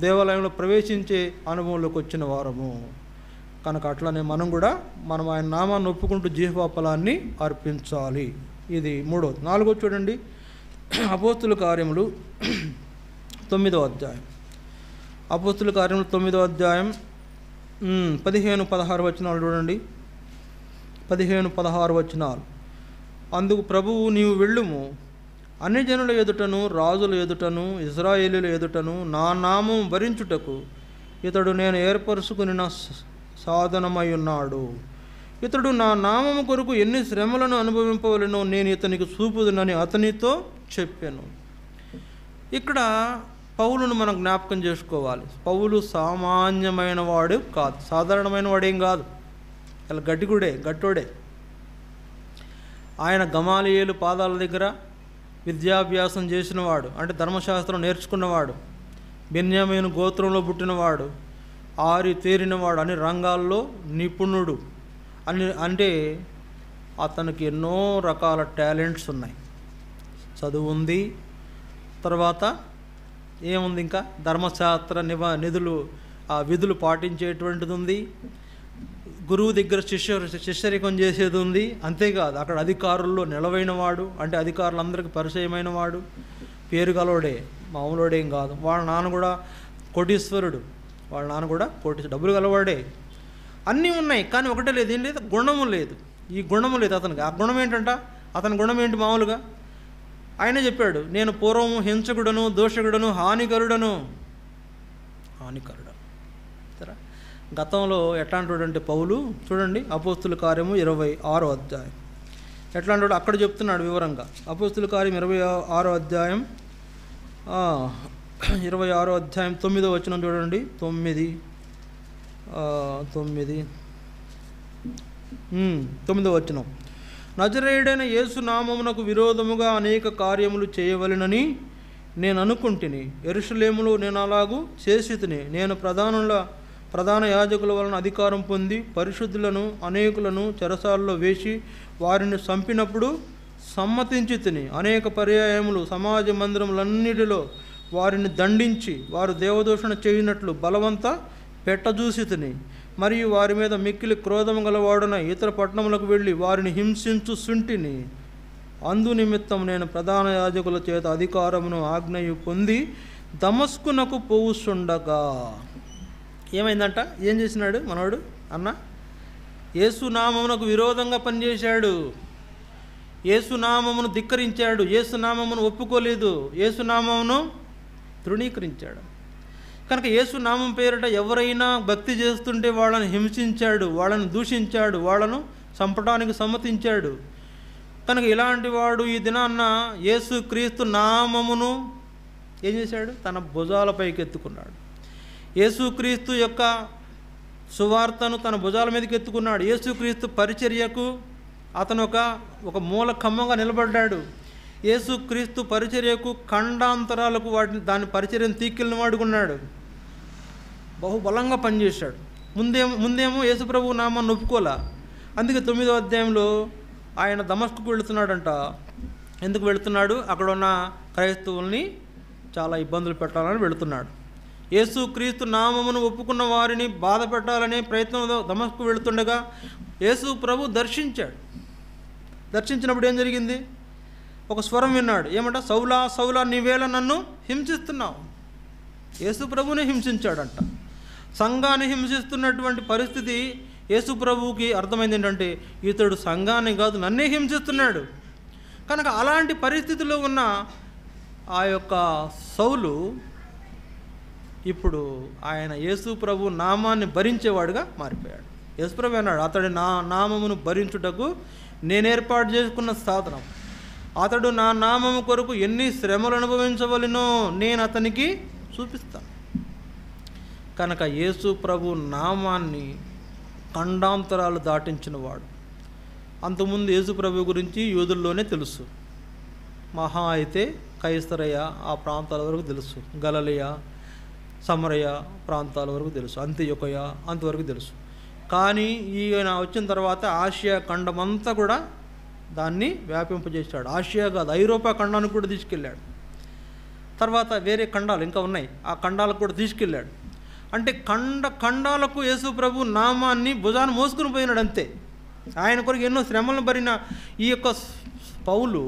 దేవాలయంలో ప్రవేశించే అనుభవంలోకి వచ్చిన వారము. కనుక అట్లనే మనం కూడా ఆయన నామాన్ని ఒప్పుకుంటూ జిహ్వా ఫలాన్ని అర్పించాలి. ఇది 3వ. 4వ చూడండి, అపోస్తుల కార్యములు 9వ అధ్యాయం. అపోస్తుల కార్యములు 9వ అధ్యాయం 15-16 వచనాలు చూడండి. 15-16 వచనాలు. అందుకు ప్రభువు, నీవు వెళ్ళుము, అన్ని జనుల ఎదుటను రాజుల ఎదుటను ఇశ్రాయేలీయుల ఎదుటను నా నామం భరించుటకు ఇతడు నేను ఏర్పరుచుకుని నా సాధనమై ఉన్నాడు. ఇతడు నా నామము కొరకు ఎన్ని శ్రమలను అనుభవింపవలెనో నేను ఇతనికి చూపుదునని అతనితో చెప్పాను. ఇక్కడ పౌలును మనం జ్ఞాపకం చేసుకోవాలి. పౌలు సామాన్యమైన వాడు కాదు, సాధారణమైన వాడేం కాదు, ఇలా గట్టోడే. ఆయన గమాలియేలు పాదాల దగ్గర విద్యాభ్యాసం చేసినవాడు, అంటే ధర్మశాస్త్రం నేర్చుకున్నవాడు, బెన్యామీను గోత్రంలో పుట్టినవాడు, ఆరి తేరినవాడు, అన్ని రంగాల్లో నిపుణుడు అంటే అతనికి ఎన్నో రకాల టాలెంట్స్ ఉన్నాయి. చదువు ఉంది, తర్వాత ఏముంది, ఇంకా ధర్మశాస్త్ర విధులు పాటించేటువంటిది ఉంది, గురువు దగ్గర శిష్యరికం చేసేది ఉంది. అంతేకాదు అక్కడ అధికారుల్లో నిలవైన వాడు, అంటే అధికారులందరికీ పరిచయమైన వాడు, పేరు గలవాడే, మామూలుడేం కాదు. వాళ్ళ నాన్న కూడా కోటీశ్వరుడు, డబ్బులు గలవాడే. అన్నీ ఉన్నాయి, కానీ ఒకటే లేదు, ఏం లేదు, గుణము లేదు. ఈ గుణము లేదు అతనికి. ఆ గుణం ఏంటంట? అతని గుణం ఏంటి? మామూలుగా ఆయనే చెప్పాడు, నేను పూర్వము హింసకుడను, దోషకుడను, హానికరుడను. సరే, గతంలో ఎట్లాంటి పౌలు చూడండి, అపోస్తుల కార్యము 26వ అధ్యాయం ఎట్లాంటి అక్కడ చెప్తున్నాడు వివరంగా. అపోస్తుల కార్యం 26వ అధ్యాయం 26వ అధ్యాయం 9వ వచనం చూడండి. 9వ వచనం, నజరేయుడైన యేసు నామమునకు విరోధముగా అనేక కార్యములు చేయవలెనని నేను అనుకుంటుని, యెరూషలేములో నేను అలాగూ చేసితిని. నేను ప్రధాన యాజకుల వలన అధికారం పొంది పరిశుద్ధులను అనేకులను చెరసాలలో వేసి వారిని చంపినప్పుడు సమ్మతించి తిని, అనేక పర్యాయములు సమాజ మందిరములన్నిటిలో వారిని దండించి వారు దేవదూషణ చేయనట్లు బలవంత పెట్టజూసి తిని, మరియు వారి మీద మిక్కిలి క్రోధము గలవాడున ఇతర పట్టణములకు వెళ్ళి వారిని హింసించుచుంటిని. అందు నిమిత్తం నేను ప్రధాన యాజకుల చేత అధికారమును ఆజ్ఞయు పొంది దమస్కునకు పోవుచుండగా. ఏమైందంట? ఏం చేసినాడు మనవాడు? యేసునామమునకు విరోధంగా పనిచేశాడు, యేసునామమును ధిక్కరించాడు, యేసునామమును ఒప్పుకోలేదు, యేసునామమును తృణీకరించాడు. కనుక యేసునామం పేరిట ఎవరైనా భక్తి చేస్తుంటే వాళ్ళని హింసించాడు, వాళ్ళని దూషించాడు, వాళ్ళను చంపడానికి సమ్మతించాడు. కనుక ఇలాంటి వాడు ఈ దినాన్న యేసుక్రీస్తు నామమును ఏం చేశాడు? తన భుజాలపైకి ఎత్తుకున్నాడు. యేసుక్రీస్తు యొక్క సువార్తను తన భుజాల మీదకి ఎత్తుకున్నాడు. యేసుక్రీస్తు పరిచర్యకు అతను ఒక మూల ఖమ్మంగా నిలబడ్డాడు. యేసుక్రీస్తు పరిచర్యకు ఖండాంతరాలకు దాని పరిచర్యను తీక్కిల్ని వాడుకున్నాడు. బహుబలంగా పనిచేశాడు. ముందేమో యేసుప్రభు నామాన్ని ఒప్పుకోలే. అందుకే 9వ అధ్యాయంలో ఆయన దమస్కుకు వెళుతున్నాడంట. ఎందుకు వెళుతున్నాడు? అక్కడ ఉన్న క్రైస్తవుల్ని చాలా ఇబ్బందులు పెట్టాలని వెళుతున్నాడు. యేసుక్రీస్తు నామమును ఒప్పుకున్న వారిని బాధ పెట్టాలనే ప్రయత్నంలో దమస్కు వెళుతుండగా యేసు ప్రభు దర్శించాడు. దర్శించినప్పుడు ఏం జరిగింది? ఒక స్వరం విన్నాడు. ఏమంట? సౌలా సౌలా నీవేళ నన్ను హింసిస్తున్నావు. యేసు ప్రభుని హింసించాడంట. సంఘాన్ని హింసిస్తున్నటువంటి పరిస్థితి యేసు ప్రభువుకి అర్థమైంది ఏంటంటే, ఇతడు సంఘాన్ని కాదు నన్నే హింసిస్తున్నాడు. కనుక అలాంటి పరిస్థితిలో ఉన్న ఆ యొక్క సౌలు ఇప్పుడు ఆయన యేసు ప్రభు నామాన్ని భరించేవాడుగా మారిపోయాడు. యేసు ప్రభు అన్నాడు, అతడి నా నామమును భరించుటకు నేను ఏర్పాటు చేసుకున్న సాధనం, అతడు నా నామము కొరకు ఎన్ని శ్రమలు అనుభవించవలెనో నేను అతనికి చూపిస్తాను. కనుక యేసు ప్రభు నామాన్ని ఖండాంతరాలు దాటించినవాడు. అంతకుముందు యేసు ప్రభు గురించి యూదుల్లోనే తెలుసు, మహా అయితే కైసరయ ఆ ప్రాంతాల వరకు తెలుసు, గలిలయ సమరయ ప్రాంతాల వరకు తెలుసు, అంత్యొకయ అంతవరకు తెలుసు. కానీ ఈయన వచ్చిన తర్వాత ఆసియా ఖండమంతా కూడా దాన్ని వ్యాపింపజేశాడు. ఆసియా కాదు, ఐరోపా ఖండానికి కూడా తీసుకెళ్ళాడు. తర్వాత వేరే ఖండాలు ఇంకా ఉన్నాయి, ఆ ఖండాలకు కూడా తీసుకెళ్ళాడు. అంటే ఖండాలకు యేసు ప్రభు నామాన్ని భుజాన్ని మోసుకుని పోయినాడు అంతే. ఆయన కొరకు ఎన్నో శ్రమలను భరిన ఈ యొక్క పౌలు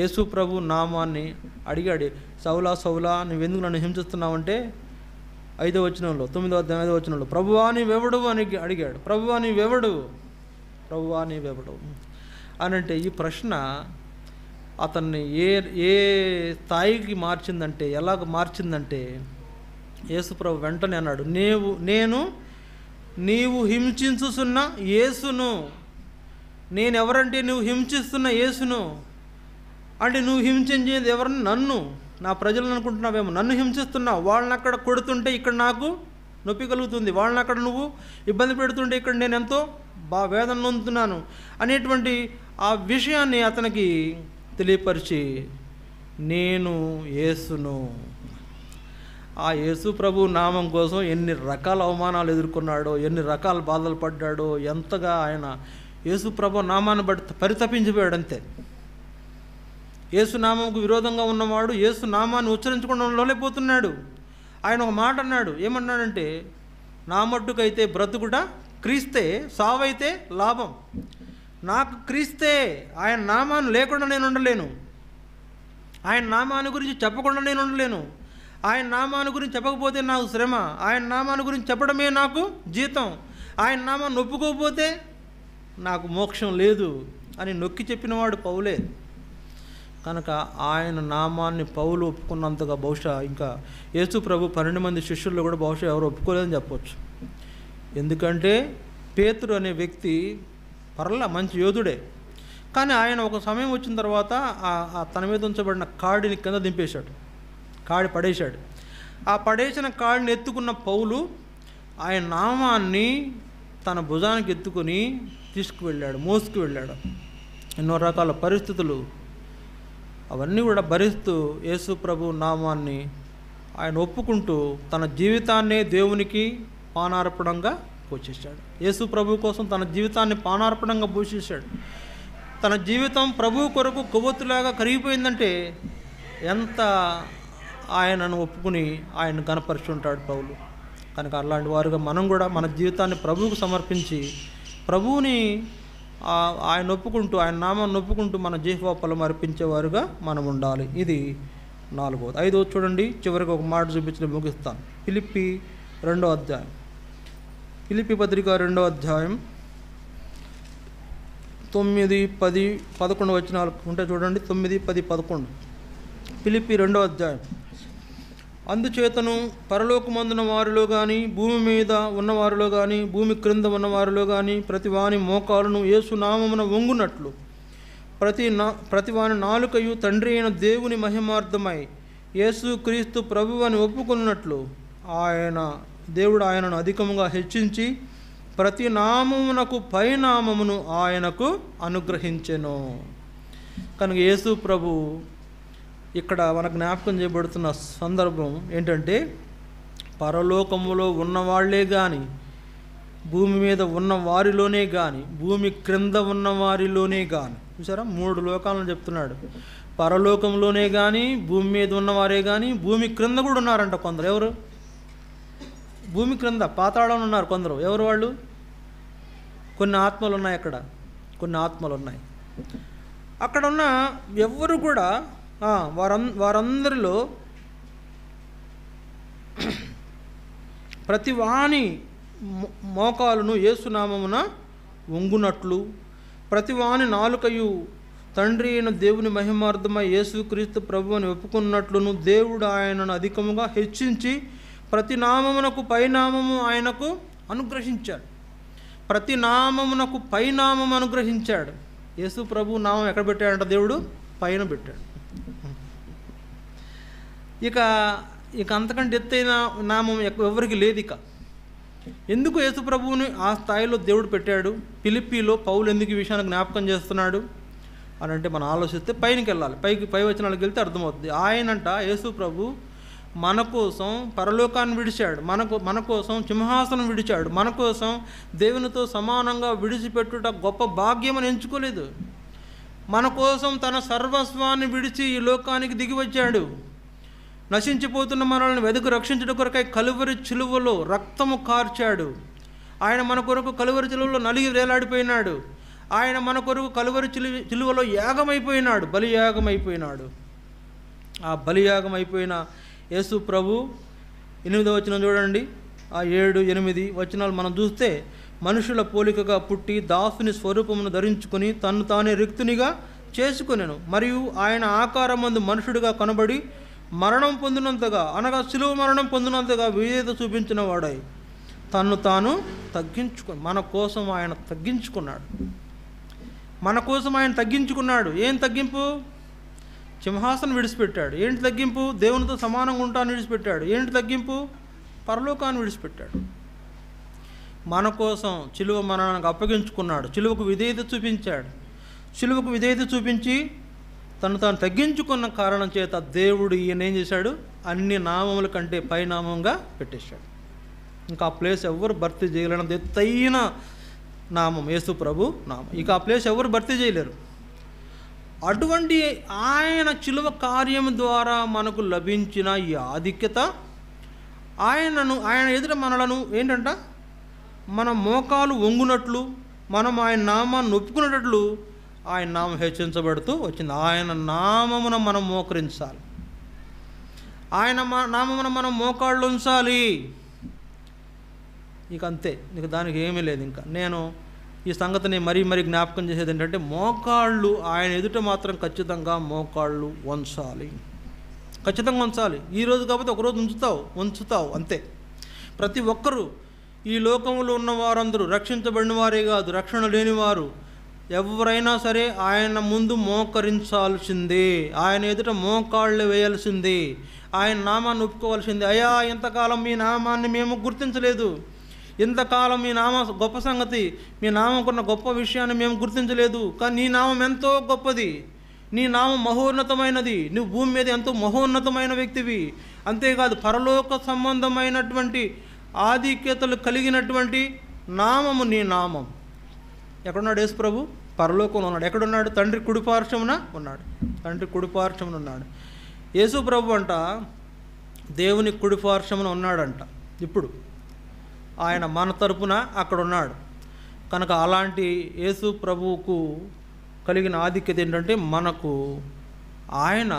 యేసు ప్రభు నామాన్ని అడిగాడు. సౌలా సౌలా నువ్వెందుకు నన్ను హింసిస్తున్నావంటే 5వ వచనంలో 9వ అధ్యాయం 5వ వచనంలో ప్రభువా నీవెవడు అని అడిగాడు. ప్రభువా నీవెవడు, ప్రభువా నీవెవడు అని అంటే ఈ ప్రశ్న అతన్ని ఏ స్థాయికి మార్చిందంటే, ఎలాగ మార్చిందంటే, యేసుప్రభు వెంటనే అన్నాడు, నీవు హింసించుతున్న యేసును. నేనెవరంటే నువ్వు హింసిస్తున్న యేసును. అంటే నువ్వు హింసించేది ఎవరిని? నన్ను, నా ప్రజలను అనుకుంటున్నావేమో. నన్ను హింసిస్తున్నావు. వాళ్ళని అక్కడ కొడుతుంటే ఇక్కడ నాకు నొప్పి కలుగుతుంది, వాళ్ళని అక్కడ నువ్వు ఇబ్బంది పెడుతుంటే ఇక్కడ నేను ఎంతో వేదన నొందుతున్నాను అనేటువంటి ఆ విషయాన్ని అతనికి తెలియపరిచి, నేను యేసును. ఆ యేసు ప్రభు నామం కోసం ఎన్ని రకాల అవమానాలు ఎదుర్కొన్నాడో, ఎన్ని రకాల బాధలు పడ్డాడో, ఎంతగా ఆయన యేసు ప్రభు నామాన్ని బట్టి పరితపించిపోయాడు. అంతే. యేసు నామంకు విరోధంగా ఉన్నవాడు యేసు నామాన్ని ఉచ్చరించకుండా లోలేకపోతున్నాడు. ఆయన ఒక మాట అన్నాడు. ఏమన్నాడంటే, నా మట్టుకైతే బ్రతుకుట క్రీస్తే, సావైతే లాభం. నాకు క్రీస్తే. ఆయన నామాన్ని లేకుండా నేను ఉండలేను. ఆయన నామాన్ని గురించి చెప్పకుండా నేను ఉండలేను. ఆయన నామాన్ని గురించి చెప్పకపోతే నాకు శ్రమ. ఆయన నామాన్ని గురించి చెప్పడమే నాకు జీతం. ఆయన నామాన్ని ఒప్పుకోకపోతే నాకు మోక్షం లేదు అని నొక్కి చెప్పినవాడు పౌలే. కనుక ఆయన నామాన్ని పౌలు ఒప్పుకున్నంతగా బహుశా ఇంకా యేసు ప్రభు 12 మంది శిష్యుల్లో కూడా బహుశా ఎవరు ఒప్పుకోలేదని చెప్పవచ్చు. ఎందుకంటే పేతురు అనే వ్యక్తి మంచి యోధుడే. కానీ ఆయన ఒక సమయం వచ్చిన తర్వాత తన మీద ఉంచబడిన కాడిని కింద దింపేశాడు. కాడి పడేశాడు. ఆ పడేసిన కాడిని ఎత్తుకున్న పౌలు ఆయన నామాన్ని తన భుజానికి ఎత్తుకొని తీసుకువెళ్ళాడు, మోసుకువెళ్ళాడు. ఎన్నో రకాల పరిస్థితులు అవన్నీ కూడా భరిస్తూ యేసు ప్రభు నామాన్ని ఆయన ఒప్పుకుంటూ తన జీవితాన్నే దేవునికి పానార్పణంగా పోషించాడు. యేసు ప్రభు కోసం తన జీవితాన్ని పానార్పణంగా పోషించాడు. తన జీవితం ప్రభు కొరకు కొవ్వొత్తులాగా కరిగిపోయిందంటే ఎంత ఆయనను ఒప్పుకుని ఆయన కనపరుచుంటాడు పౌలు. కనుక అలాంటి వారుగా మనం కూడా మన జీవితాన్ని ప్రభువుకు సమర్పించి ప్రభువుని ఆయన ఒప్పుకుంటూ, ఆయన నామాన్ని ఒప్పుకుంటూ మన జీవ ఫలం అర్పించేవారుగా మనం ఉండాలి. ఇది 4వ. 5వ చూడండి, చివరికి ఒక మాట చూపించి ముగిస్తాను. ఫిలిప్పీ 2వ అధ్యాయం. ఫిలిప్పీ పత్రిక 2వ అధ్యాయం 9, 10, 11 వచనాలు ఉంటే చూడండి. 9, 10, 11. ఫిలిప్పీ 2వ అధ్యాయం. అందుచేతను పరలోకమందున వారిలో కానీ, భూమి మీద ఉన్నవారిలో కానీ, భూమి క్రింద ఉన్నవారిలో కానీ ప్రతి వాని మోకాలను యేసు నామమున వంగునట్లు, ప్రతి వాని నాలుకయు తండ్రి అయిన దేవుని మహిమార్థమై యేసు క్రీస్తు ప్రభువు అని ఒప్పుకున్నట్లు దేవుడు ఆయనను అధికముగా హెచ్చించి ప్రతి నామమునకు పైనామమును ఆయనకు అనుగ్రహించెను. కనుక యేసు ప్రభు ఇక్కడ మనకు జ్ఞాపకం చేయబడుతున్న సందర్భం ఏంటంటే, పరలోకములో ఉన్నవాళ్లే కానీ, భూమి మీద ఉన్న వారిలోనే కానీ, భూమి క్రింద ఉన్న వారిలోనే కానీ, చూసారా 3 లోకాలను చెప్తున్నాడు. పరలోకంలోనే కానీ, భూమి మీద ఉన్నవారే కానీ, భూమి క్రింద కూడా ఉన్నారంట కొందరు. ఎవరు? భూమి క్రింద పాతాళంలో ఉన్నారు కొందరు. ఎవరు వాళ్ళు? కొన్ని ఆత్మలు ఉన్నాయి అక్కడ, కొన్ని ఆత్మలు ఉన్నాయి అక్కడ ఉన్న ఎవరు కూడా వారందరిలో ప్రతి వాని మోకాలును యేసునామమున వంగునట్లు, ప్రతి వాని నాలుకయు తండ్రి అయిన దేవుని మహిమార్థమై యేసుక్రీస్తు ప్రభు అని ఒప్పుకున్నట్లును దేవుడు ఆయనను అధికముగా హెచ్చించి ప్రతి నామమునకు పైనామము ఆయనకు అనుగ్రహించాడు. ప్రతి నామమునకు పైనామము అనుగ్రహించాడు. యేసు ప్రభు నామం ఎక్కడ పెట్టాడంట? దేవుడు పైన పెట్టాడు. ఇక అంతకంటే ఎత్తైన నామం ఎవరికి లేదు. ఇక ఎందుకు యేసు ప్రభువుని ఆ స్థాయిలో దేవుడు పెట్టాడు? ఫిలిప్పీలో పౌలు ఎందుకు ఈ విషయాన్ని జ్ఞాపకం చేస్తున్నాడు అని అంటే, మనం ఆలోచిస్తే పైకి వెళ్ళాలి. పై వచనాలకు వెళ్తే అర్థమవుతుంది. ఆయనంట యేసు ప్రభు మన కోసం పరలోకాన్ని విడిచాడు, మన కోసం సింహాసనం విడిచాడు, మన కోసం దేవునితో సమానంగా విడిచిపెట్టుట గొప్ప భాగ్యం అని ఎంచుకోలేదు. మన కోసం తన సర్వస్వాన్ని విడిచి ఈ లోకానికి దిగి వచ్చాడు. నశించిపోతున్న మనల్ని వెతుకు రక్షించడం కొరకై కలువరి చిలువలో రక్తము కార్చాడు. ఆయన మన కొరకు కలువరి చిలువలో నలిగి వేలాడిపోయినాడు. ఆయన మన కొరకు కలువరి చిలువలో యాగమైపోయినాడు, బలియాగమైపోయినాడు. ఆ బలియాగం అయిపోయిన యేసు ప్రభు 8వ వచనం చూడండి. ఆ 7, 8 వచనాలు మనం చూస్తే, మనుషుల పోలికగా పుట్టి దాసుని స్వరూపమును ధరించుకొని తను తానే రిక్తునిగా చేసుకొనెను. మరియు ఆయన ఆకారమందు మనుషుడిగా కనబడి మరణం పొందినంతగా, అనగా శిలువ మరణం పొందినంతగా విధేయత చూపించిన వాడై తన్ను తాను మన కోసం ఆయన తగ్గించుకున్నాడు. మన కోసం ఆయన తగ్గించుకున్నాడు. ఏం తగ్గింపు? సింహాసనం విడిచిపెట్టాడు. ఏంటి తగ్గింపు? దేవునితో సమానంగా ఉంటాను విడిచిపెట్టాడు. ఏంటి తగ్గింపు? పరలోకాన్ని విడిచిపెట్టాడు. మన కోసం చిలువ మరణానికి అప్పగించుకున్నాడు. చిలువకు విధేయత చూపించాడు. చిలువకు విధేయత చూపించి తను తాను తగ్గించుకున్న కారణం చేత దేవుడు ఈయన ఏం చేశాడు? అన్ని నామముల కంటే పైనామంగా పెట్టేశాడు. ఇంకా ఆ ప్లేస్ ఎవరు భర్తీ చేయలేనంత ఎత్తైన నామం యేసు ప్రభు నామం. ఇక ఆ ప్లేస్ ఎవరు భర్తీ చేయలేరు. అటువంటి ఆయన చిలువ కార్యం ద్వారా మనకు లభించిన ఈ ఆధిక్యత, ఆయన ఎదుట మనలను ఏంటంట, మన మోకాలు వంగునట్లు, మనం ఆయన నామాన్ని ఒప్పుకునేటట్లు ఆయన నామం హెచ్చించబడుతూ వచ్చింది. ఆయన నామమున మనం మోకరించాలి. ఆయన నామమున మనం మోకాళ్ళు ఉంచాలి. ఇక అంతే, ఇక దానికి ఏమీ లేదు. ఇంకా నేను ఈ సంగతిని మరీ జ్ఞాపకం చేసేది ఏంటంటే, మోకాళ్ళు ఆయన ఎదుట మాత్రం ఖచ్చితంగా మోకాళ్ళు వంచాలి. ఖచ్చితంగా ఉంచాలి. ఈరోజు కాకపోతే ఒకరోజు ఉంచుతావు అంతే. ప్రతి ఒక్కరూ ఈ లోకంలో ఉన్న వారందరూ రక్షించబడిన వారే కాదు, రక్షణ లేనివారు ఎవరైనా సరే ఆయన ముందు మోకరించాల్సిందే. ఆయన ఎదుట మోకాళ్ళు వేయాల్సిందే. ఆయన నామాన్ని ఒప్పుకోవాల్సిందే. అయ్యా, ఇంతకాలం మీ నామాన్ని మేము గుర్తించలేదు, ఇంతకాలం మీ నామ గొప్ప సంగతి, మీ నామంకున్న గొప్ప విషయాన్ని మేము గుర్తించలేదు. కానీ నీ నామం ఎంతో గొప్పది, నీ నామం మహోన్నతమైనది, నువ్వు భూమి మీద ఎంతో మహోన్నతమైన వ్యక్తివి. అంతేకాదు పరలోక సంబంధమైనటువంటి ఆధిక్యతలు కలిగినటువంటి నామము నీ నామం. ఎక్కడున్నాడు యేసు ప్రభు? పరలోకంలో ఉన్నాడు. ఎక్కడున్నాడు? తండ్రి కుడిపార్శ్వమున ఉన్నాడు. తండ్రి కుడిపార్శ్వమున ఉన్నాడు. యేసు ప్రభు అంట దేవుని కుడిపార్శ్వమున ఉన్నాడంట. ఇప్పుడు ఆయన మన తరపున అక్కడ ఉన్నాడు. కనుక అలాంటి యేసు ప్రభువుకు కలిగిన ఆధిక్యత ఏంటంటే, మనకు ఆయన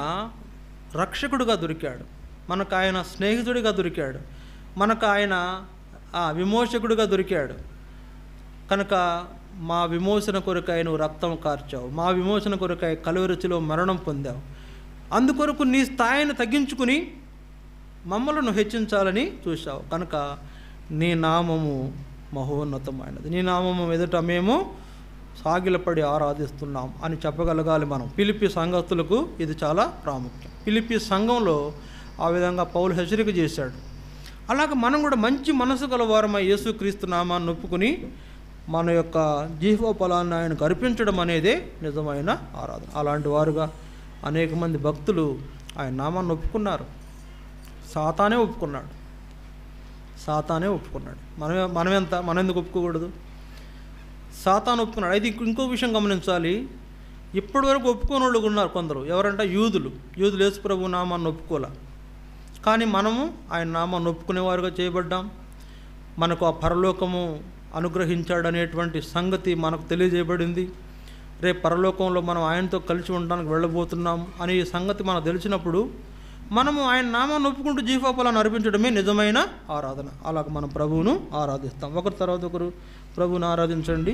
రక్షకుడుగా దొరికాడు, మనకు ఆయన స్నేహితుడిగా దొరికాడు, మనకు ఆయన విమోచకుడిగా దొరికాడు. కనుక మా విమోచన కొరకై నువ్వు రక్తం కార్చావు, మా విమోచన కొరకై కలువరిచిలో మరణం పొందావు. అందుకొరకు నీ స్థాయిని తగ్గించుకుని మమ్మలను హెచ్చించాలని చూశావు. కనుక నీ నామము మహోన్నతమైనది, నీ నామము ఎదుట మేము సాగిలపడి ఆరాధిస్తున్నాం అని చెప్పగలగాలి మనం. ఫిలిప్పీ సంఘస్థులకు ఇది చాలా ప్రాముఖ్యం. ఫిలిప్పీ సంఘంలో ఆ విధంగా పౌలు హెచ్చరిక చేశాడు. అలాగే మనం కూడా మంచి మనసు గలవారమై యేసుక్రీస్తు నామాన్ని ఒప్పుకుని మన యొక్క జీవోపలాన్ని ఆయనకు అర్పించడం అనేదే నిజమైన ఆరాధన. అలాంటి వారుగా అనేక మంది భక్తులు ఆయన నామాన్ని ఒప్పుకున్నారు. సాతానే ఒప్పుకున్నాడు. మనం ఎందుకు ఒప్పుకోకూడదు? సాతాను ఒప్పుకున్నాడు. అయితే ఇంకో విషయం గమనించాలి. ఇప్పటి వరకు ఒప్పుకోని వాళ్ళు ఉన్నారు కొందరు. ఎవరంటే యూదులు యేసు ప్రభు నామాన్ని ఒప్పుకోలే. కానీ మనము ఆయన నామాన్ని ఒప్పుకునేవారుగా చేయబడ్డాం. మనకు ఆ పరలోకము అనుగ్రహించాడనేటువంటి సంగతి మనకు తెలియజేయబడింది. రేపు పరలోకంలో మనం ఆయనతో కలిసి ఉండడానికి వెళ్ళబోతున్నాం అనే సంగతి మనకు తెలిసినప్పుడు మనము ఆయన నామాన్ని ఒప్పుకుంటూ జీవోపలాన్ని అర్పించడమే నిజమైన ఆరాధన. అలాగ మనం ప్రభువును ఆరాధిస్తాం. ఒకరి తర్వాత ఒకరు ప్రభువును ఆరాధించండి.